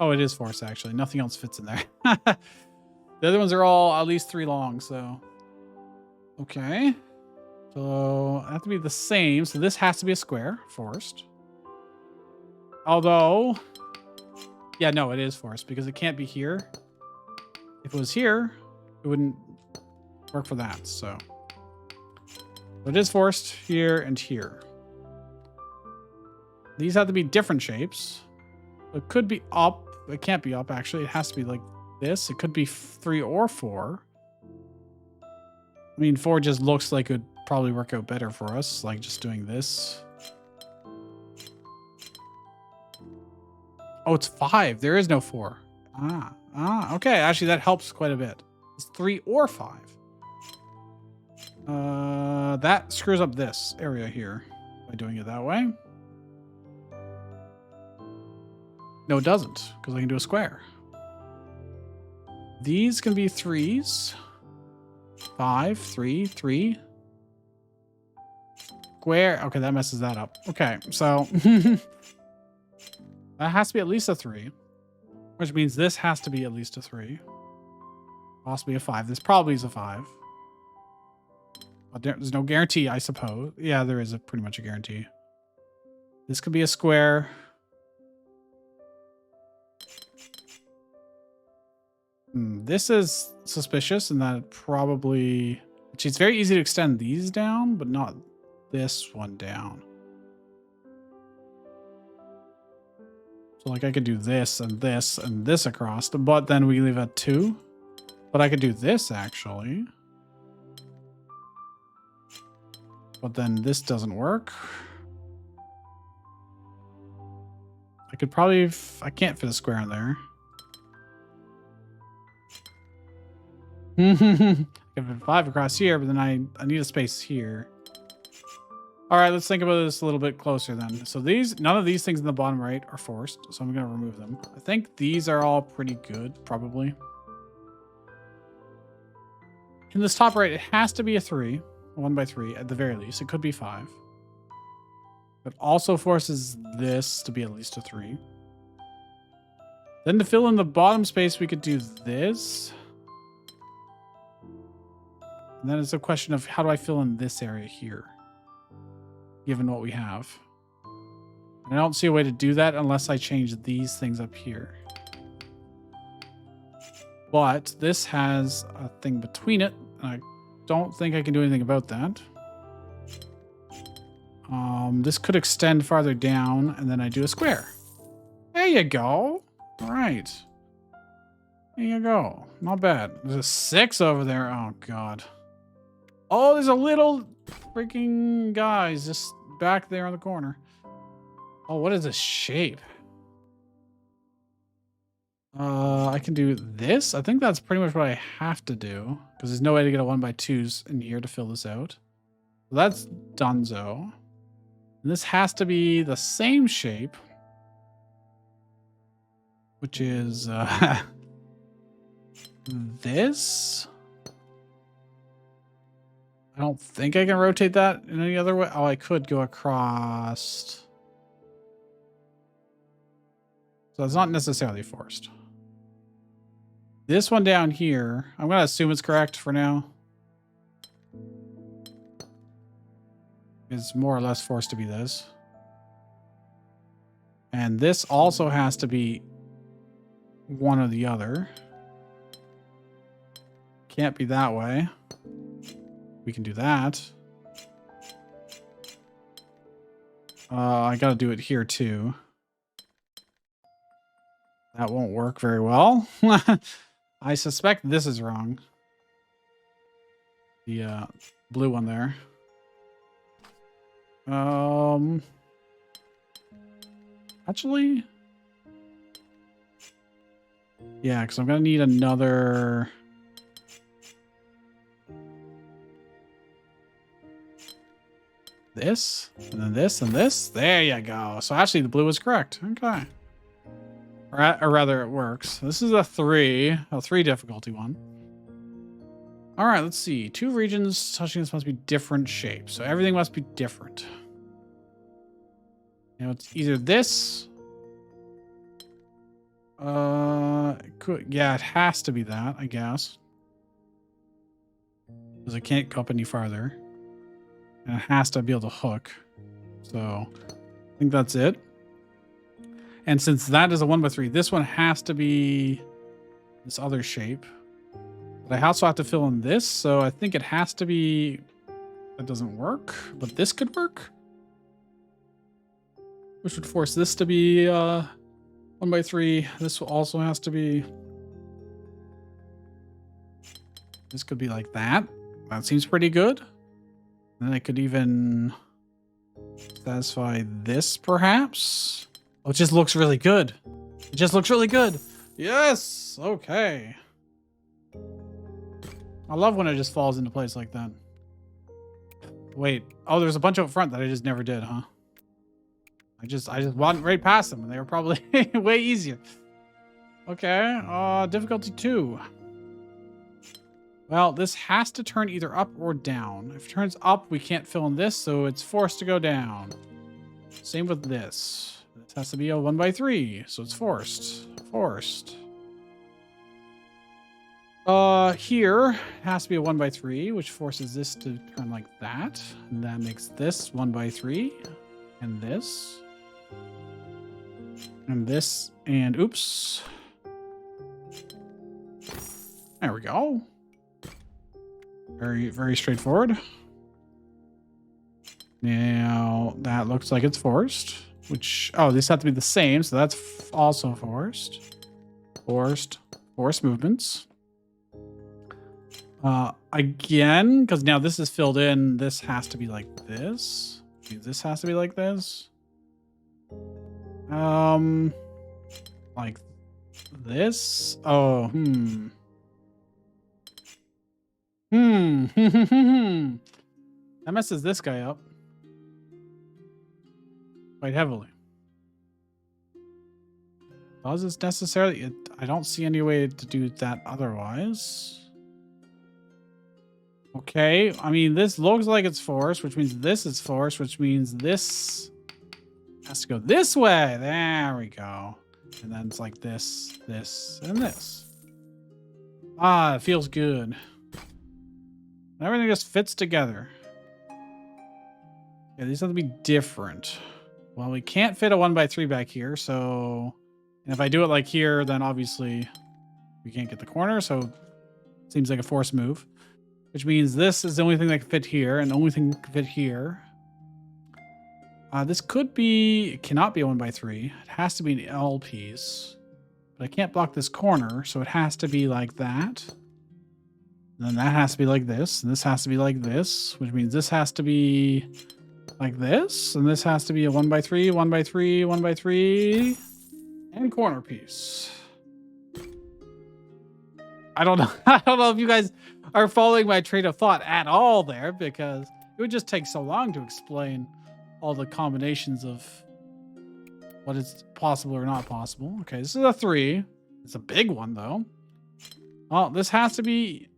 Oh, it is forced, actually. Nothing else fits in there. The other ones are all at least 3 long, so. Okay. So, I have to be the same. So, this has to be a square, forced. Although, yeah, no, it is forced because it can't be here. If it was here, it wouldn't work for that, so. It is forced here and here. These have to be different shapes. It could be up. It can't be up, actually. It has to be like this. It could be 3 or 4. I mean, 4 just looks like it would probably work out better for us, like just doing this. Oh, it's 5. There is no 4. Okay. Actually, that helps quite a bit. It's 3 or 5. That screws up this area here by doing it that way. No, it doesn't, because I can do a square. These can be 3s. 5, 3, 3. Square. Okay, that messes that up. Okay, so that has to be at least a 3, which means this has to be at least a 3. Possibly a 5. This probably is a 5. But there's no guarantee, I suppose. Yeah, there is pretty much a guarantee. This could be a square. This is suspicious in that it probably... Actually, it's very easy to extend these down, but not this one down. So, like, I could do this and this and this across, but then we leave at 2. But I could do this, actually. But then this doesn't work. I could probably... I can't fit a square in there. I can fit 5 across here, but then I need a space here. All right, let's think about this a little bit closer then. So none of these things in the bottom right are forced, so I'm going to remove them. I think these are all pretty good, probably. In this top right, it has to be a 3. 1 by 3 at the very least. It could be 5. But also forces this to be at least a 3. Then to fill in the bottom space, we could do this. And then it's a question of how do I fill in this area here, given what we have. And I don't see a way to do that unless I change these things up here. But this has a thing between it, and I don't think I can do anything about that. This could extend farther down, and then I do a square. There you go. All right. There you go. Not bad. There's a 6 over there. Oh, God. Oh, there's a little freaking guys just back there in the corner. Oh, what is this shape? I can do this. I think that's pretty much what I have to do because there's no way to get a 1 by 2s in here to fill this out. So that's donezo. And this has to be the same shape, which is this. I don't think I can rotate that in any other way. Oh, I could go across. So it's not necessarily forced. This one down here, I'm going to assume it's correct for now. It's more or less forced to be this. And this also has to be one or the other. Can't be that way. We can do that. I got to do it here too. That won't work very well. I suspect this is wrong. the blue one there. Actually, yeah, because I'm gonna need another. This, and then this, and this. There you go. So actually, the blue was correct. Okay. Or rather, it works. This is a three difficulty one. All right, let's see. 2 regions touching this must be different shapes. So everything must be different. You know, it's either this. Yeah, it has to be that, I guess. Because it can't go up any farther. And it has to be able to hook. So I think that's it. And since that is a 1x3, this one has to be this other shape. But I also have to fill in this, so I think it has to be... That doesn't work, but this could work. Which would force this to be 1x3. This also has to be... This could be like that. That seems pretty good. Then I could even satisfy this, perhaps. Oh, it just looks really good. It just looks really good. Yes! Okay. I love when it just falls into place like that. Wait. Oh, there's a bunch up front that I just never did, huh? I just went right past them, and they were probably way easier. Okay. Difficulty 2. Well, this has to turn either up or down. If it turns up, we can't fill in this, so it's forced to go down. Same with this. This has to be a 1x3, so it's forced. Forced. Here it has to be a 1x3, which forces this to turn like that. And that makes this 1x3. And this. And this. And oops. There we go. Very, very straightforward. Now, that looks like it's forced. Which, oh, these have to be the same, so that's also forced. Forced movements. Again, because now this is filled in, this has to be like this. This has to be like this. Like this. Oh, That messes this guy up quite heavily. Does this necessarily? I don't see any way to do that otherwise. Okay, I mean, this looks like it's forced, which means this is forced, which means this has to go this way. There we go. And then it's like this, this, and this. Ah, it feels good. Everything just fits together. Yeah, these have to be different. Well, we can't fit a 1x3 back here, so... And if I do it like here, then obviously we can't get the corner, so it seems like a forced move. Which means this is the only thing that can fit here, and the only thing that can fit here. This could be... It cannot be a 1x3. It has to be an L piece. But I can't block this corner, so it has to be like that. And then that has to be like this, and this has to be like this, which means this has to be like this, and this has to be a 1x3, 1x3, 1x3, and corner piece. I don't know. I don't know if you guys are following my train of thought at all there, because it would just take so long to explain all the combinations of what is possible or not possible. Okay, this is a 3. It's a big one, though. Well, this has to be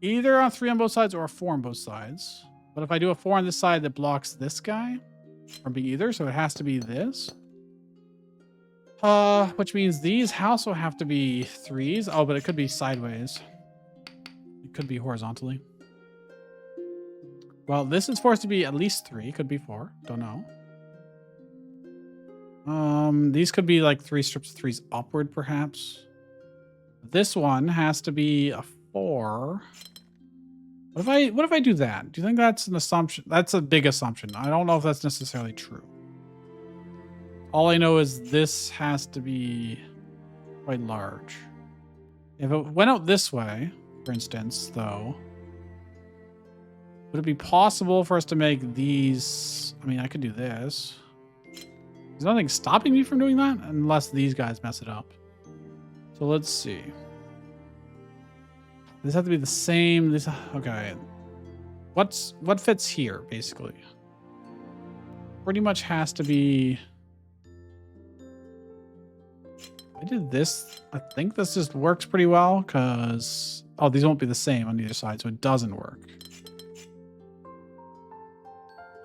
either a 3 on both sides or a 4 on both sides. But if I do a 4 on this side, that blocks this guy from being either, so it has to be this. Which means these also have to be 3s. Oh, but it could be sideways. It could be horizontally. Well, this is forced to be at least 3. Could be 4. Don't know. These could be like 3 strips of 3s upward, perhaps. This one has to be a 4. What if I do that? Do you think that's an assumption? That's a big assumption. I don't know if that's necessarily true. All I know is this has to be quite large. If it went out this way, for instance, though, Would it be possible for us to make these? I mean, I could do this. There's nothing stopping me from doing that unless these guys mess it up. So let's see. This has to be the same. This okay. What fits here basically? Pretty much has to be. I did this. I think this just works pretty well because these won't be the same on either side, so it doesn't work.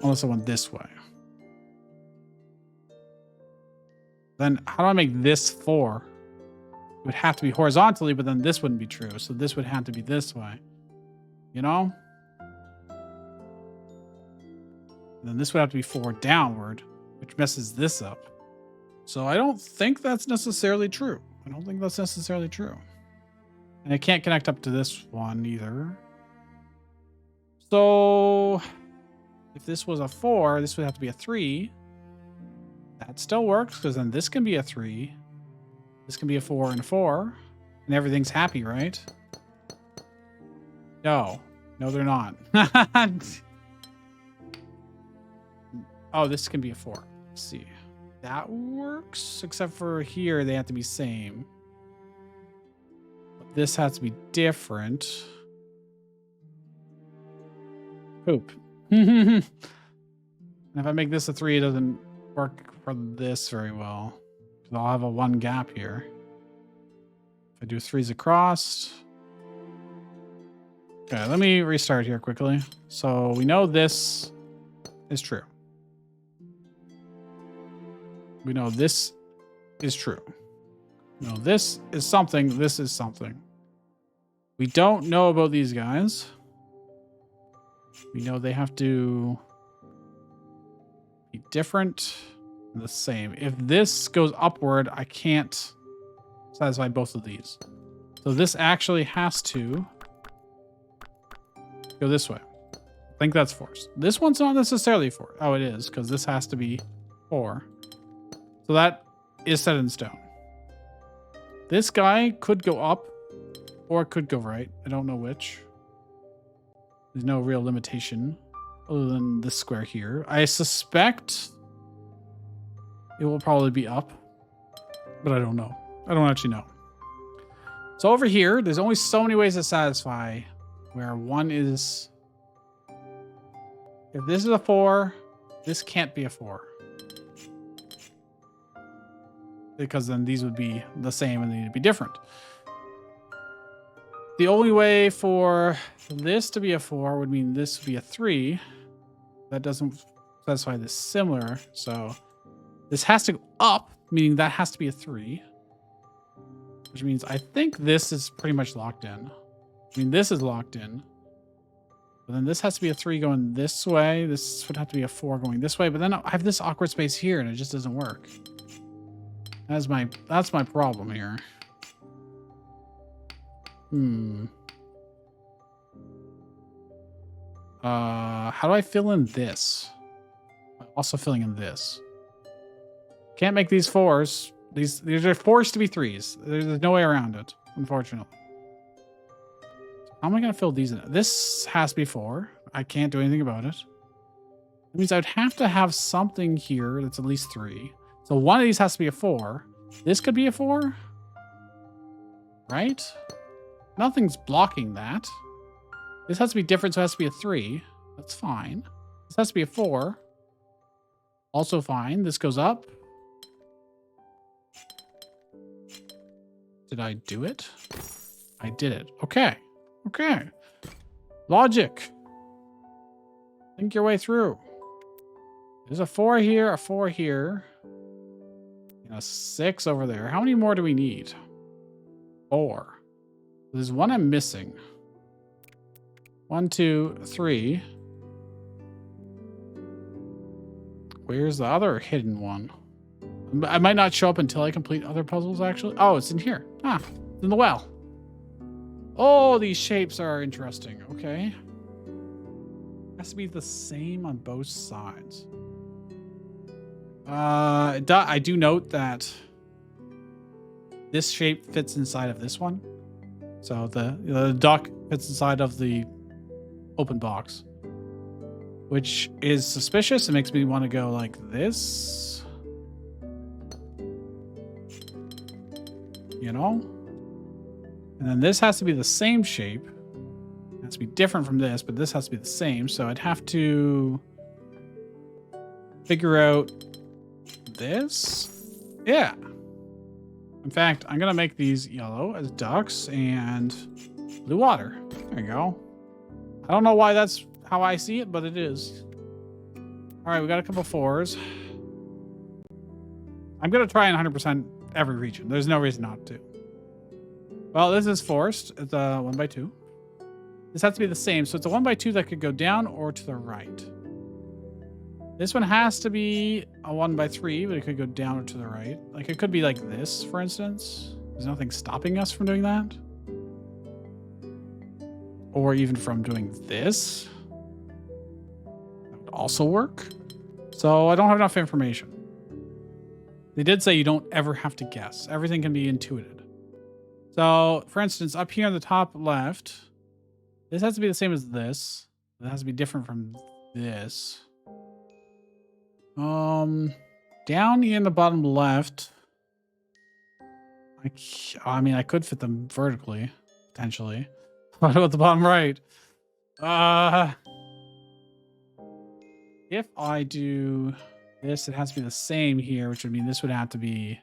Unless I went this way. Then how do I make this 4? It would have to be horizontally, but then this wouldn't be true. So this would have to be this way. You know? And then this would have to be 4 downward, which messes this up. So I don't think that's necessarily true. I don't think that's necessarily true. And I can't connect up to this one either. So if this was a 4, this would have to be a 3. That still works because then this can be a 3. This can be a 4 and a 4. And everything's happy, right? No. No, they're not. Oh, this can be a 4. Let's see. That works. Except for here, they have to be same. But this has to be different. Poop. And if I make this a 3, it doesn't work for this very well. Because I'll have a 1 gap here. If I do 3s across. Okay, let me restart here quickly. So we know this is true. We know this is true. We know this is something. This is something. We don't know about these guys. We know they have to be different and the same. If this goes upward, I can't satisfy both of these. So this actually has to go this way. I think that's 4. This one's not necessarily 4. Oh, it is, because this has to be 4. So that is set in stone. This guy could go up or it could go right. I don't know which. There's no real limitation other than this square here. I suspect it will probably be up, but I don't know. I don't actually know. So over here, there's only so many ways to satisfy where one is... If this is a 4, this can't be a 4. Because then these would be the same and they need to be different. The only way for this to be a 4 would mean this would be a 3. That doesn't satisfy this similar. So this has to go up, meaning that has to be a 3. Which means I think this is pretty much locked in. I mean, this is locked in. But then this has to be a 3 going this way. This would have to be a 4 going this way. But then I have this awkward space here and it just doesn't work. That's my problem here. How do I fill in this? I'm also filling in this. Can't make these 4s. These are forced to be 3s. There's no way around it, unfortunately. How am I going to fill these in? This has to be 4. I can't do anything about it. That means I would have to have something here that's at least 3. So one of these has to be a 4. This could be a 4. Right? Nothing's blocking that. This has to be different, so it has to be a 3. That's fine. This has to be a 4. Also fine. This goes up. Did I do it? I did it. Okay. Okay. Logic. Think your way through. There's a 4 here, a 4 here. And a 6 over there. How many more do we need? 4. There's one I'm missing. 1, 2, 3. Where's the other hidden one? I might not show up until I complete other puzzles, actually. Oh, it's in here. Ah, it's in the well. Oh, these shapes are interesting. Okay. Has to be the same on both sides. I do note that this shape fits inside of this one. So the duck fits inside of the open box. which is suspicious. It makes me want to go like this. You know? And then this has to be the same shape. It has to be different from this, but this has to be the same. So I'd have to figure out this. Yeah. In fact, I'm going to make these yellow as ducks and blue water. There you go. I don't know why that's how I see it, but it is. All right, we got a couple 4s. I'm going to try and 100% every region. There's no reason not to. Well, this is forced. It's a 1x2. This has to be the same. So it's a 1x2 that could go down or to the right. This one has to be a 1x3, but it could go down or to the right. Like it could be like this, for instance. There's nothing stopping us from doing that. Or even from doing this. That would also work. So I don't have enough information. They did say you don't ever have to guess. Everything can be intuited. So, for instance, up here on the top left, this has to be the same as this. It has to be different from this. Down here in the bottom left, I mean, I could fit them vertically, potentially. What about the bottom right? If I do this, it has to be the same here, which would mean this would have to be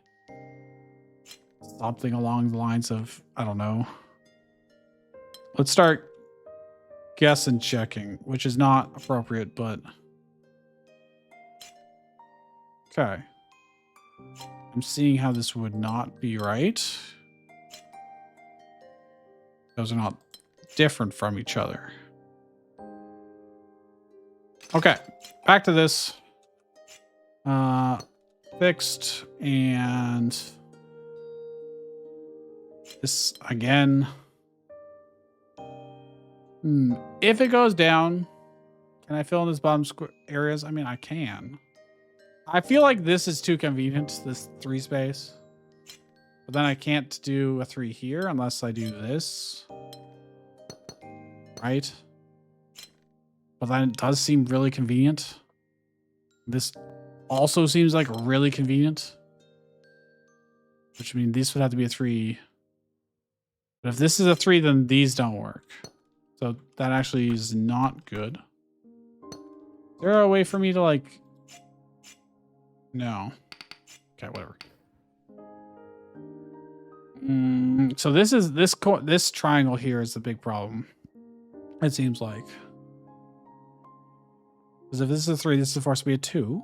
something along the lines of, I don't know. Let's start guess and checking, which is not appropriate, but okay. I'm seeing how this would not be right. Those are not different from each other. Okay, back to this. Fixed, and this again. If it goes down, can I fill in this bottom areas? I mean, I can. I feel like this is too convenient, this 3 space. But then I can't do a 3 here unless I do this. Right? But then it does seem really convenient. This also seems like really convenient. Which means this would have to be a 3. But if this is a 3, then these don't work. So that actually is not good. Is there a way for me to like... No. Okay, whatever. So this is this triangle here is the big problem. It seems like. Because if this is a 3, this is forced to be a 2.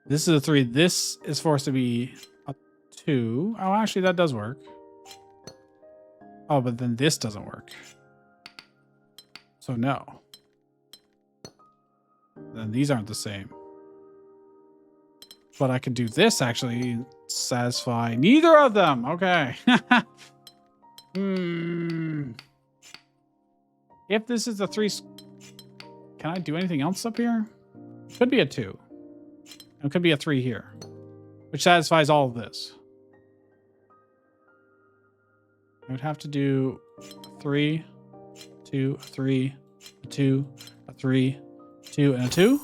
This is a 3. This is forced to be a 2. Oh, actually, that does work. Oh, but then this doesn't work. So no. Then these aren't the same. But I could do this actually and satisfy neither of them. Okay. If this is a 3, can I do anything else up here? Could be a 2. It could be a 3 here, which satisfies all of this. I would have to do a 3, 2, a 3, a 2, a 3, 2, and a 2.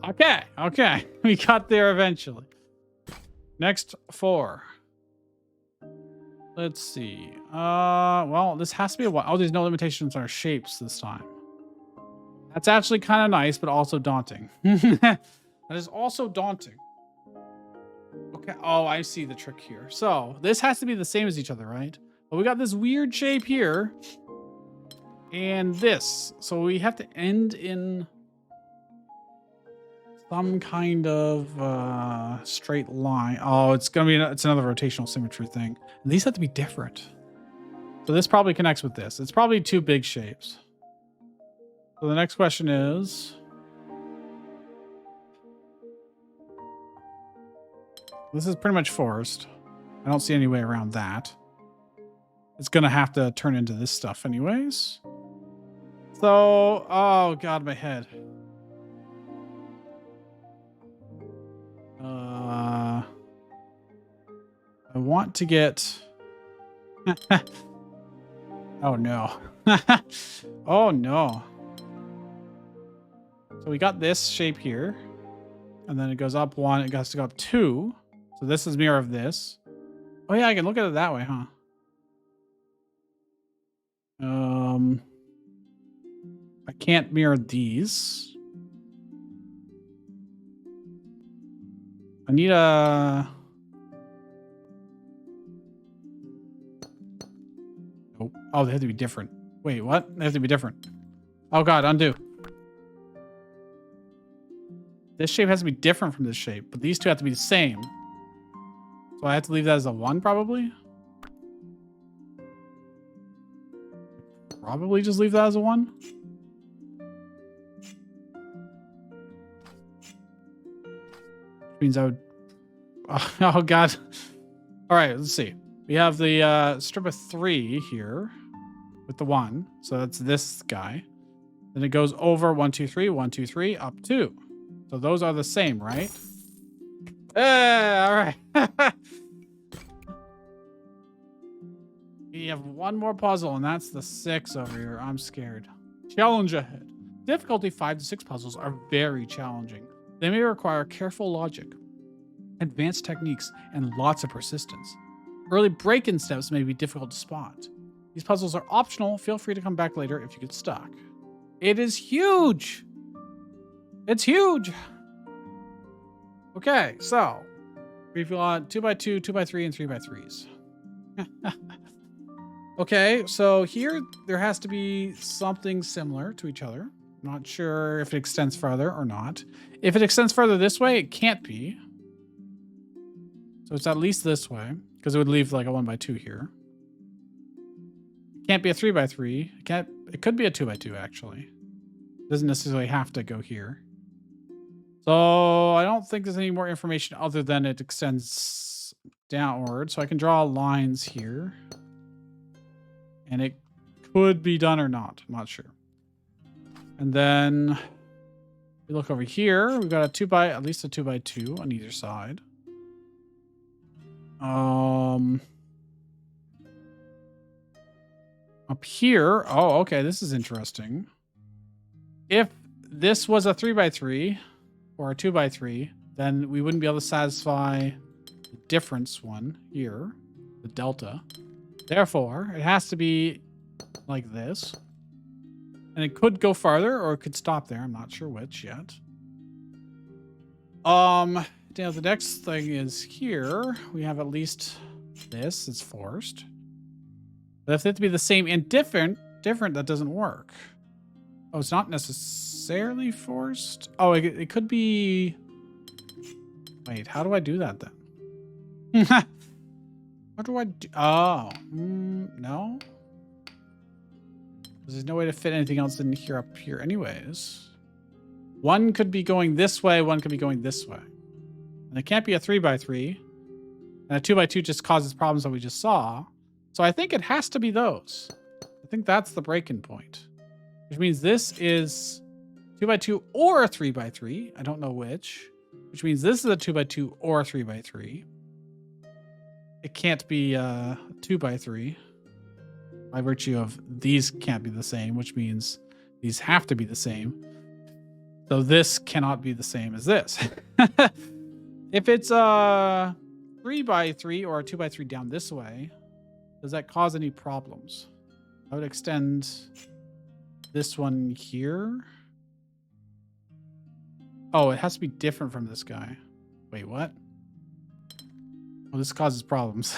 Okay, okay. We got there eventually. Next 4. Let's see. Well, this has to be a while. Oh, there's no limitations on our shapes this time. That's actually kind of nice, but also daunting. That is also daunting. Okay. Oh, I see the trick here. So this has to be the same as each other, right? But we got this weird shape here. And this. So we have to end in some kind of straight line. Oh, it's gonna be it's another rotational symmetry thing. And these have to be different. So this probably connects with this. It's probably 2 big shapes. So the next question is, this is pretty much forced. I don't see any way around that. It's gonna have to turn into this stuff anyways. So, oh god, my head. I want to get... Oh no. Oh no. So we got this shape here. And then it goes up 1. It has to go up 2. So this is mirror of this. Oh yeah, I can look at it that way, huh? I can't mirror these. I need a... Oh, they have to be different. Wait, what? They have to be different. Oh god, undo. This shape has to be different from this shape, but these two have to be the same. So I have to leave that as a 1, probably? Probably just leave that as a 1. Which means I would... Oh god. Alright, let's see. We have the strip of 3 here with the 1. So that's this guy. Then it goes over 1, 2, 3, 1, 2, 3, up 2. So those are the same, right? All right. We have one more puzzle, and that's the 6 over here. I'm scared. Challenge ahead. Difficulty 5 to 6 puzzles are very challenging. They may require careful logic, advanced techniques, and lots of persistence. Early break-in steps may be difficult to spot. These puzzles are optional. Feel free to come back later if you get stuck. It is huge. It's huge. Okay, so we've got 2x2, 2x3, and 3x3s. Okay, so here there has to be something similar to each other. Not sure if it extends further or not. If it extends further this way, it can't be. So it's at least this way, because it would leave like a 1x2 here. It can't be a 3x3. It could be a 2x2 actually. It doesn't necessarily have to go here. So I don't think there's any more information other than it extends downward. So I can draw lines here. And it could be done or not. I'm not sure. And then we look over here. We've got at least a 2x2 on either side. Up here. Oh, okay. This is interesting. If this was a 3x3 or a 2x3, then we wouldn't be able to satisfy the difference one here, the delta. Therefore, it has to be like this. And it could go farther or it could stop there. I'm not sure which yet. Now the next thing is here. We have at least this. It's forced. But if they have to be the same and different, that doesn't work. Oh, it's not necessarily forced. Oh, it could be... Wait, how do I do that then? What do I do? Oh, no. There's no way to fit anything else in here up here anyways. One could be going this way, one could be going this way. And it can't be a 3x3. And a 2x2 just causes problems that we just saw. So I think it has to be those. I think that's the break-in point. Which means this is 2x2 or a 3x3. I don't know which. Which means this is a 2x2 or a 3x3. It can't be 2x3 by virtue of these can't be the same, which means these have to be the same. So this cannot be the same as this. If it's a 3x3 or a 2x3 down this way, does that cause any problems? I would extend this one here. Oh, it has to be different from this guy. Wait, what? Well, this causes problems.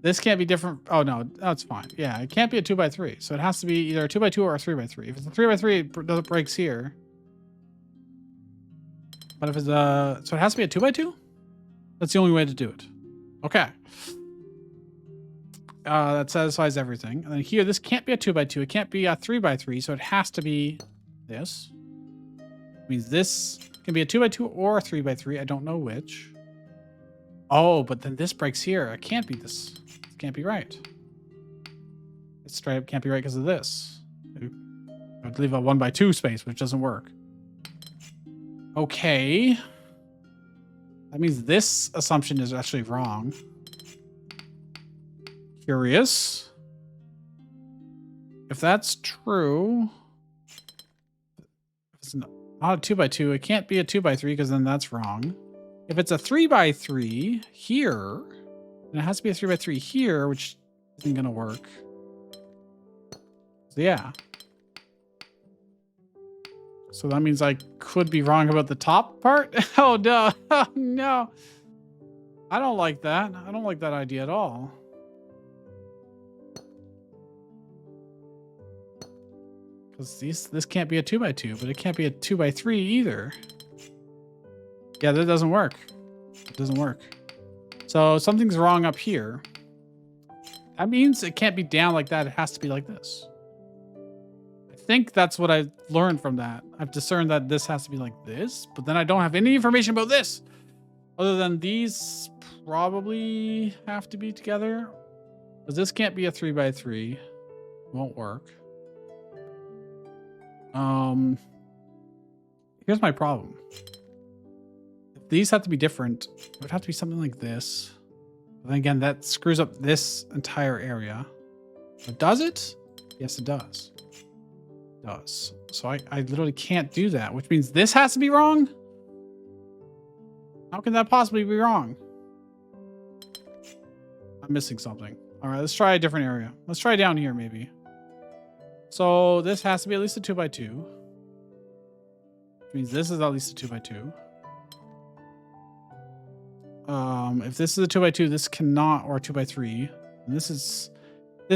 This can't be different. Oh, no, that's fine. Yeah, it can't be a 2x3. So it has to be either a 2x2 or a 3x3. If it's a 3x3, it breaks here. But if it's a... So it has to be a 2x2? That's the only way to do it. Okay. That satisfies everything. And then here, this can't be a 2x2. It can't be a 3x3. So it has to be this. It means this can be a 2x2 or a 3x3. I don't know which. Oh, but then this breaks here. It can't be this. It can't be right. It straight up can't be right because of this. I would leave a 1x2 space, which doesn't work. Okay. That means this assumption is actually wrong. Curious. If that's true, It's not a 2x2. It can't be a 2x3 because then that's wrong. If it's a 3x3 here, and it has to be a 3x3 here, which isn't gonna work. So yeah. So that means I could be wrong about the top part. Oh no, oh, no. I don't like that. I don't like that idea at all. Because this can't be a 2x2, but it can't be a 2x3 either. Yeah, that doesn't work. It doesn't work. So something's wrong up here. That means it can't be down like that. It has to be like this. I think that's what I learned from that. I've discerned that this has to be like this, but then I don't have any information about this. Other than these probably have to be together. Because this can't be a 3x3. Won't work. Here's my problem. If these have to be different, it would have to be something like this. But then again, that screws up this entire area. But does it? Yes, it does. It does. So I literally can't do that, which means this has to be wrong? How can that possibly be wrong? I'm missing something. All right, let's try a different area. Let's try down here, maybe. So this has to be at least a 2x2. Which means this is at least a 2x2. If this is a 2x2, this cannot, or a 2x3. And this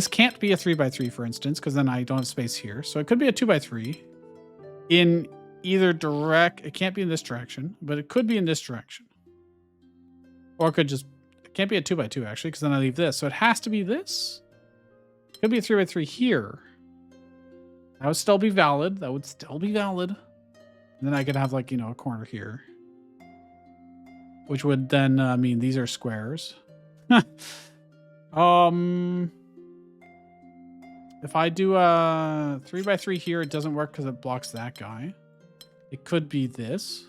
can't be a 3x3, for instance, because then I don't have space here. So it could be a 2x3 in either direct. It can't be in this direction, but it could be in this direction. Or it can't be a 2x2 actually, because then I leave this. So it has to be this. It could be a 3x3 here. That would still be valid. That would still be valid. And then I could have, like, you know, a corner here. Which would then mean these are squares. If I do a 3x3 here, it doesn't work because it blocks that guy. It could be this.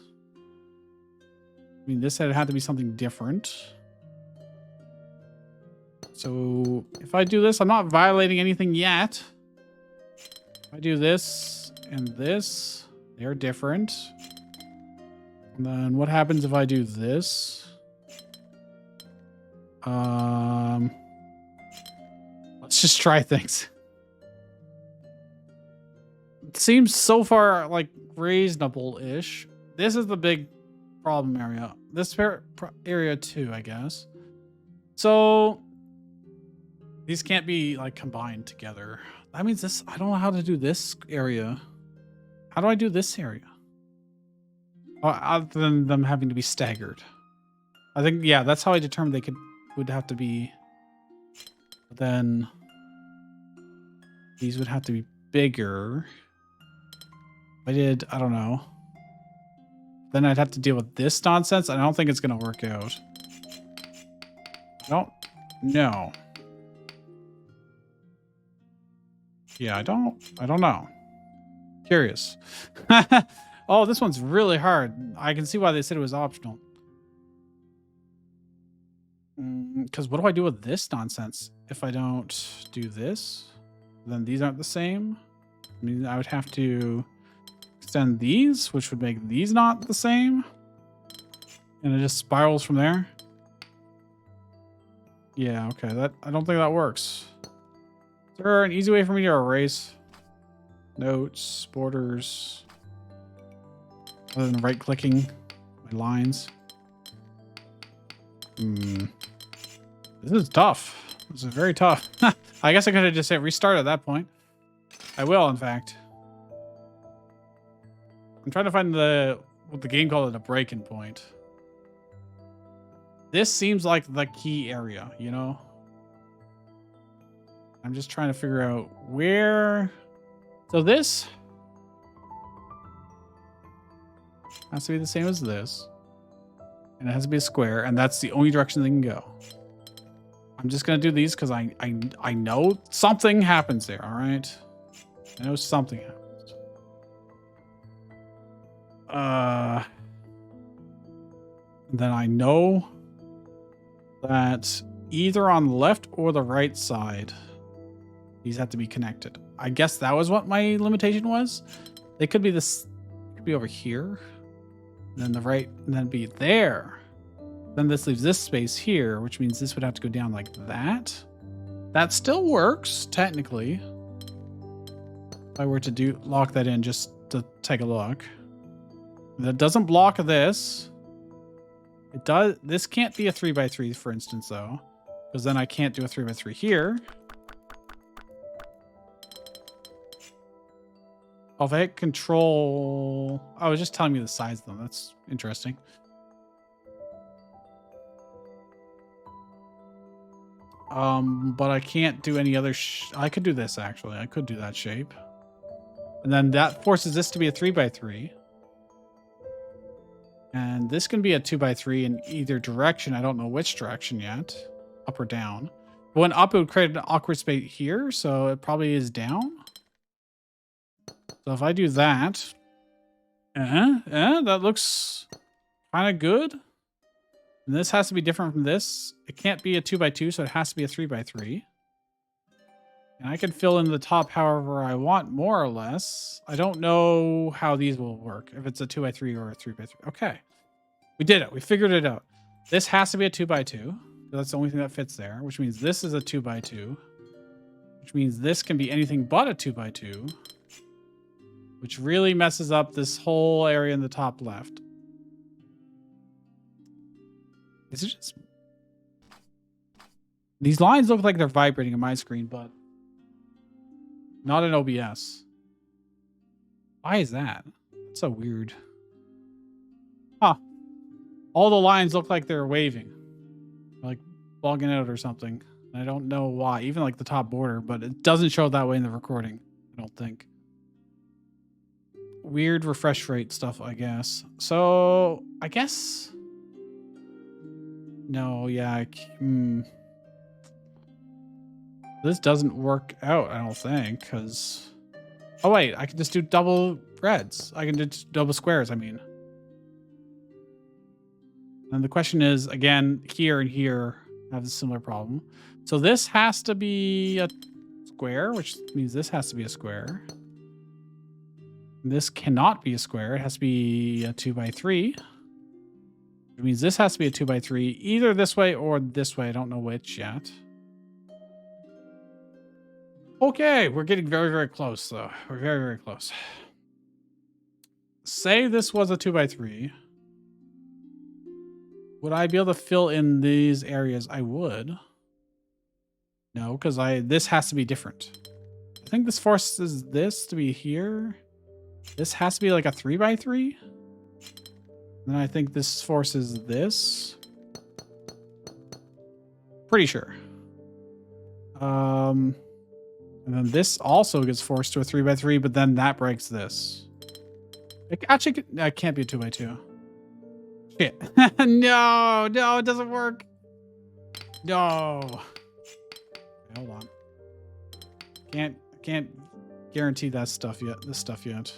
I mean, this had to be something different. So if I do this, I'm not violating anything yet. If I do this and this, they're different. And then what happens if I do this? Let's just try things. It seems so far like reasonable-ish. This is the big problem area. This area too, I guess. So these can't be like combined together. That means this, I don't know how to do this area. How do I do this area? Other than them having to be staggered. I think, yeah, that's how I determined they would have to be. But then these would have to be bigger. I don't know. Then I'd have to deal with this nonsense. I don't think it's going to work out. I don't know. Yeah, I don't know. Curious. Oh, this one's really hard. I can see why they said it was optional. Because what do I do with this nonsense? If I don't do this, then these aren't the same. I mean, I would have to extend these, which would make these not the same. And it just spirals from there. Yeah, okay. I don't think that works. Is there an easy way for me to erase notes, borders, other than right-clicking my lines? This is tough. This is very tough. I guess I could have just hit restart at that point. I will, in fact. I'm trying to find what the game called a break-in point. This seems like the key area, you know? I'm just trying to figure out where. So this has to be the same as this. And it has to be a square, and that's the only direction they can go. I'm just going to do these because I know something happens there, all right? I know something happens. Then I know that either on the left or the right side, these have to be connected. I guess that was what my limitation was. They could be this, could could be over here. And then the right, and then be there. Then this leaves this space here, which means this would have to go down like that. That still works, technically. If I were to lock that in just to take a look. That doesn't block this. It does. This can't be a 3x3, for instance, though. Because then I can't do a 3x3 here. Oh, if I hit control... Oh, it was just telling me the size of them. That's interesting. But I can't do any other... I could do this, actually. I could do that shape. And then that forces this to be a 3x3. And this can be a 2x3 in either direction. I don't know which direction yet. Up or down. But when up, it would create an awkward space here. So it probably is down. So if I do that, that looks kind of good. And this has to be different from this. It can't be a 2x2, so it has to be a 3x3. And I can fill in the top however I want, more or less. I don't know how these will work, if it's a 2x3 or a 3x3. Okay. We did it. We figured it out. This has to be a 2x2. That's the only thing that fits there, which means this is a 2x2. Which means this can be anything but a 2x2. Which really messes up this whole area in the top left. Is it just... These lines look like they're vibrating on my screen, but not in OBS. Why is that? That's so weird. Huh. All the lines look like they're waving. Like logging out or something. I don't know why. Even like the top border, but it doesn't show that way in the recording, I don't think. Weird refresh rate stuff, I guess. So, I guess... No, yeah. This doesn't work out, I don't think, because... Oh, wait. I can just do double reds. I can do double squares, I mean. And the question is, again, here and here have a similar problem. So this has to be a square, which means this has to be a square. This cannot be a square. It has to be a 2x3. Which means this has to be a 2x3, either this way or this way. I don't know which yet. Okay, we're getting very, very close, though. We're very, very close. Say this was a 2x3. Would I be able to fill in these areas? I would. No, because this has to be different. I think this forces this to be here. This has to be like a 3x3. Then I think this forces this. Pretty sure. And then this also gets forced to a 3x3, but then that breaks this. It actually, it can't be a 2x2. Shit. No, it doesn't work. No. Hold on. Can't guarantee that stuff yet. This stuff yet.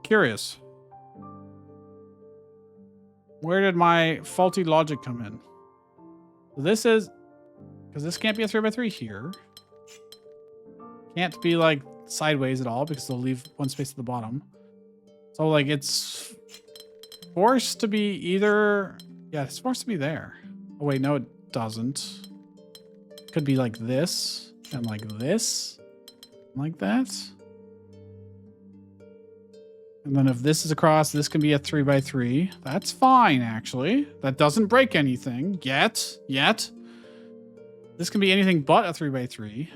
Curious. Where did my faulty logic come in? So this is, because this can't be a 3x3 here. Can't be like sideways at all because they'll leave one space at the bottom. So like it's forced to be either, yeah, it's forced to be there. Oh wait, no, it doesn't. Could be like this and like this, like that. And then if this is across, this can be a 3x3. That's fine, actually. That doesn't break anything yet. This can be anything but a 3x3.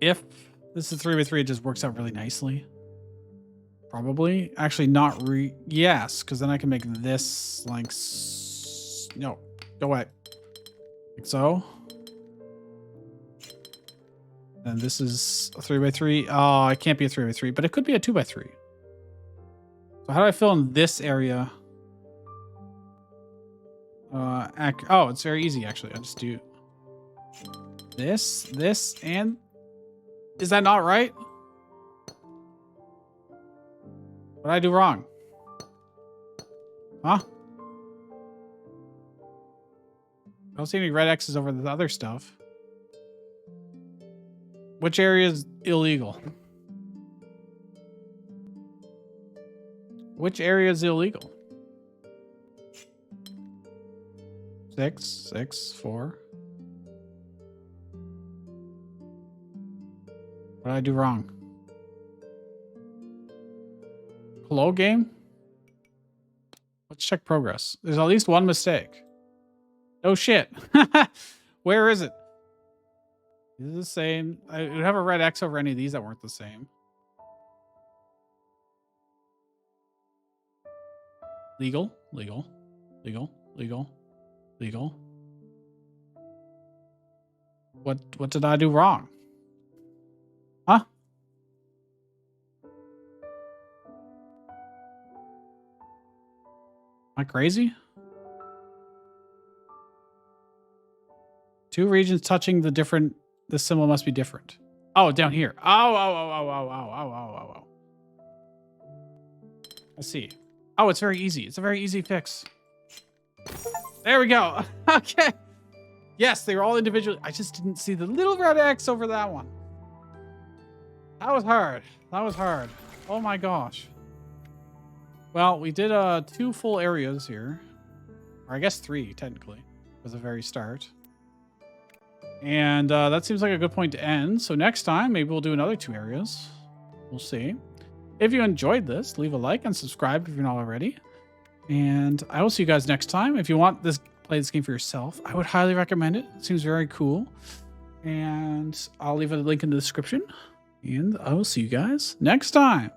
If this is 3x3, it just works out really nicely. Probably. Actually, not yes, because then I can make this like... No, go away. Like so. And this is a 3x3. Oh, it can't be a 3x3, but it could be a 2x3. So how do I fill in this area? Oh, it's very easy, actually. I'll just do this, and... Is that not right? What did I do wrong? Huh? I don't see any red X's over the other stuff. Which area is illegal? Which area is illegal? 6, 6, 4. What did I do wrong? Hello, game? Let's check progress. There's at least one mistake. Oh, shit. Where is it? Is it the same? I would have a red X over any of these that weren't the same. Legal, legal, legal, legal, legal. What did I do wrong? Huh? Am I crazy? 2 regions touching the symbol must be different. Oh, down here. Oh. I see. Oh, it's very easy. It's a very easy fix. There we go. Okay. Yes, they were all individual. I just didn't see the little red X over that one. That was hard. That was hard. Oh my gosh. Well, we did 2 full areas here. Or I guess 3, technically, was the very start. And that seems like a good point to end. So next time, maybe we'll do another 2 areas. We'll see. If you enjoyed this, leave a like and subscribe if you're not already. And I will see you guys next time. If you want play this game for yourself, I would highly recommend it. It seems very cool. And I'll leave a link in the description. And I will see you guys next time.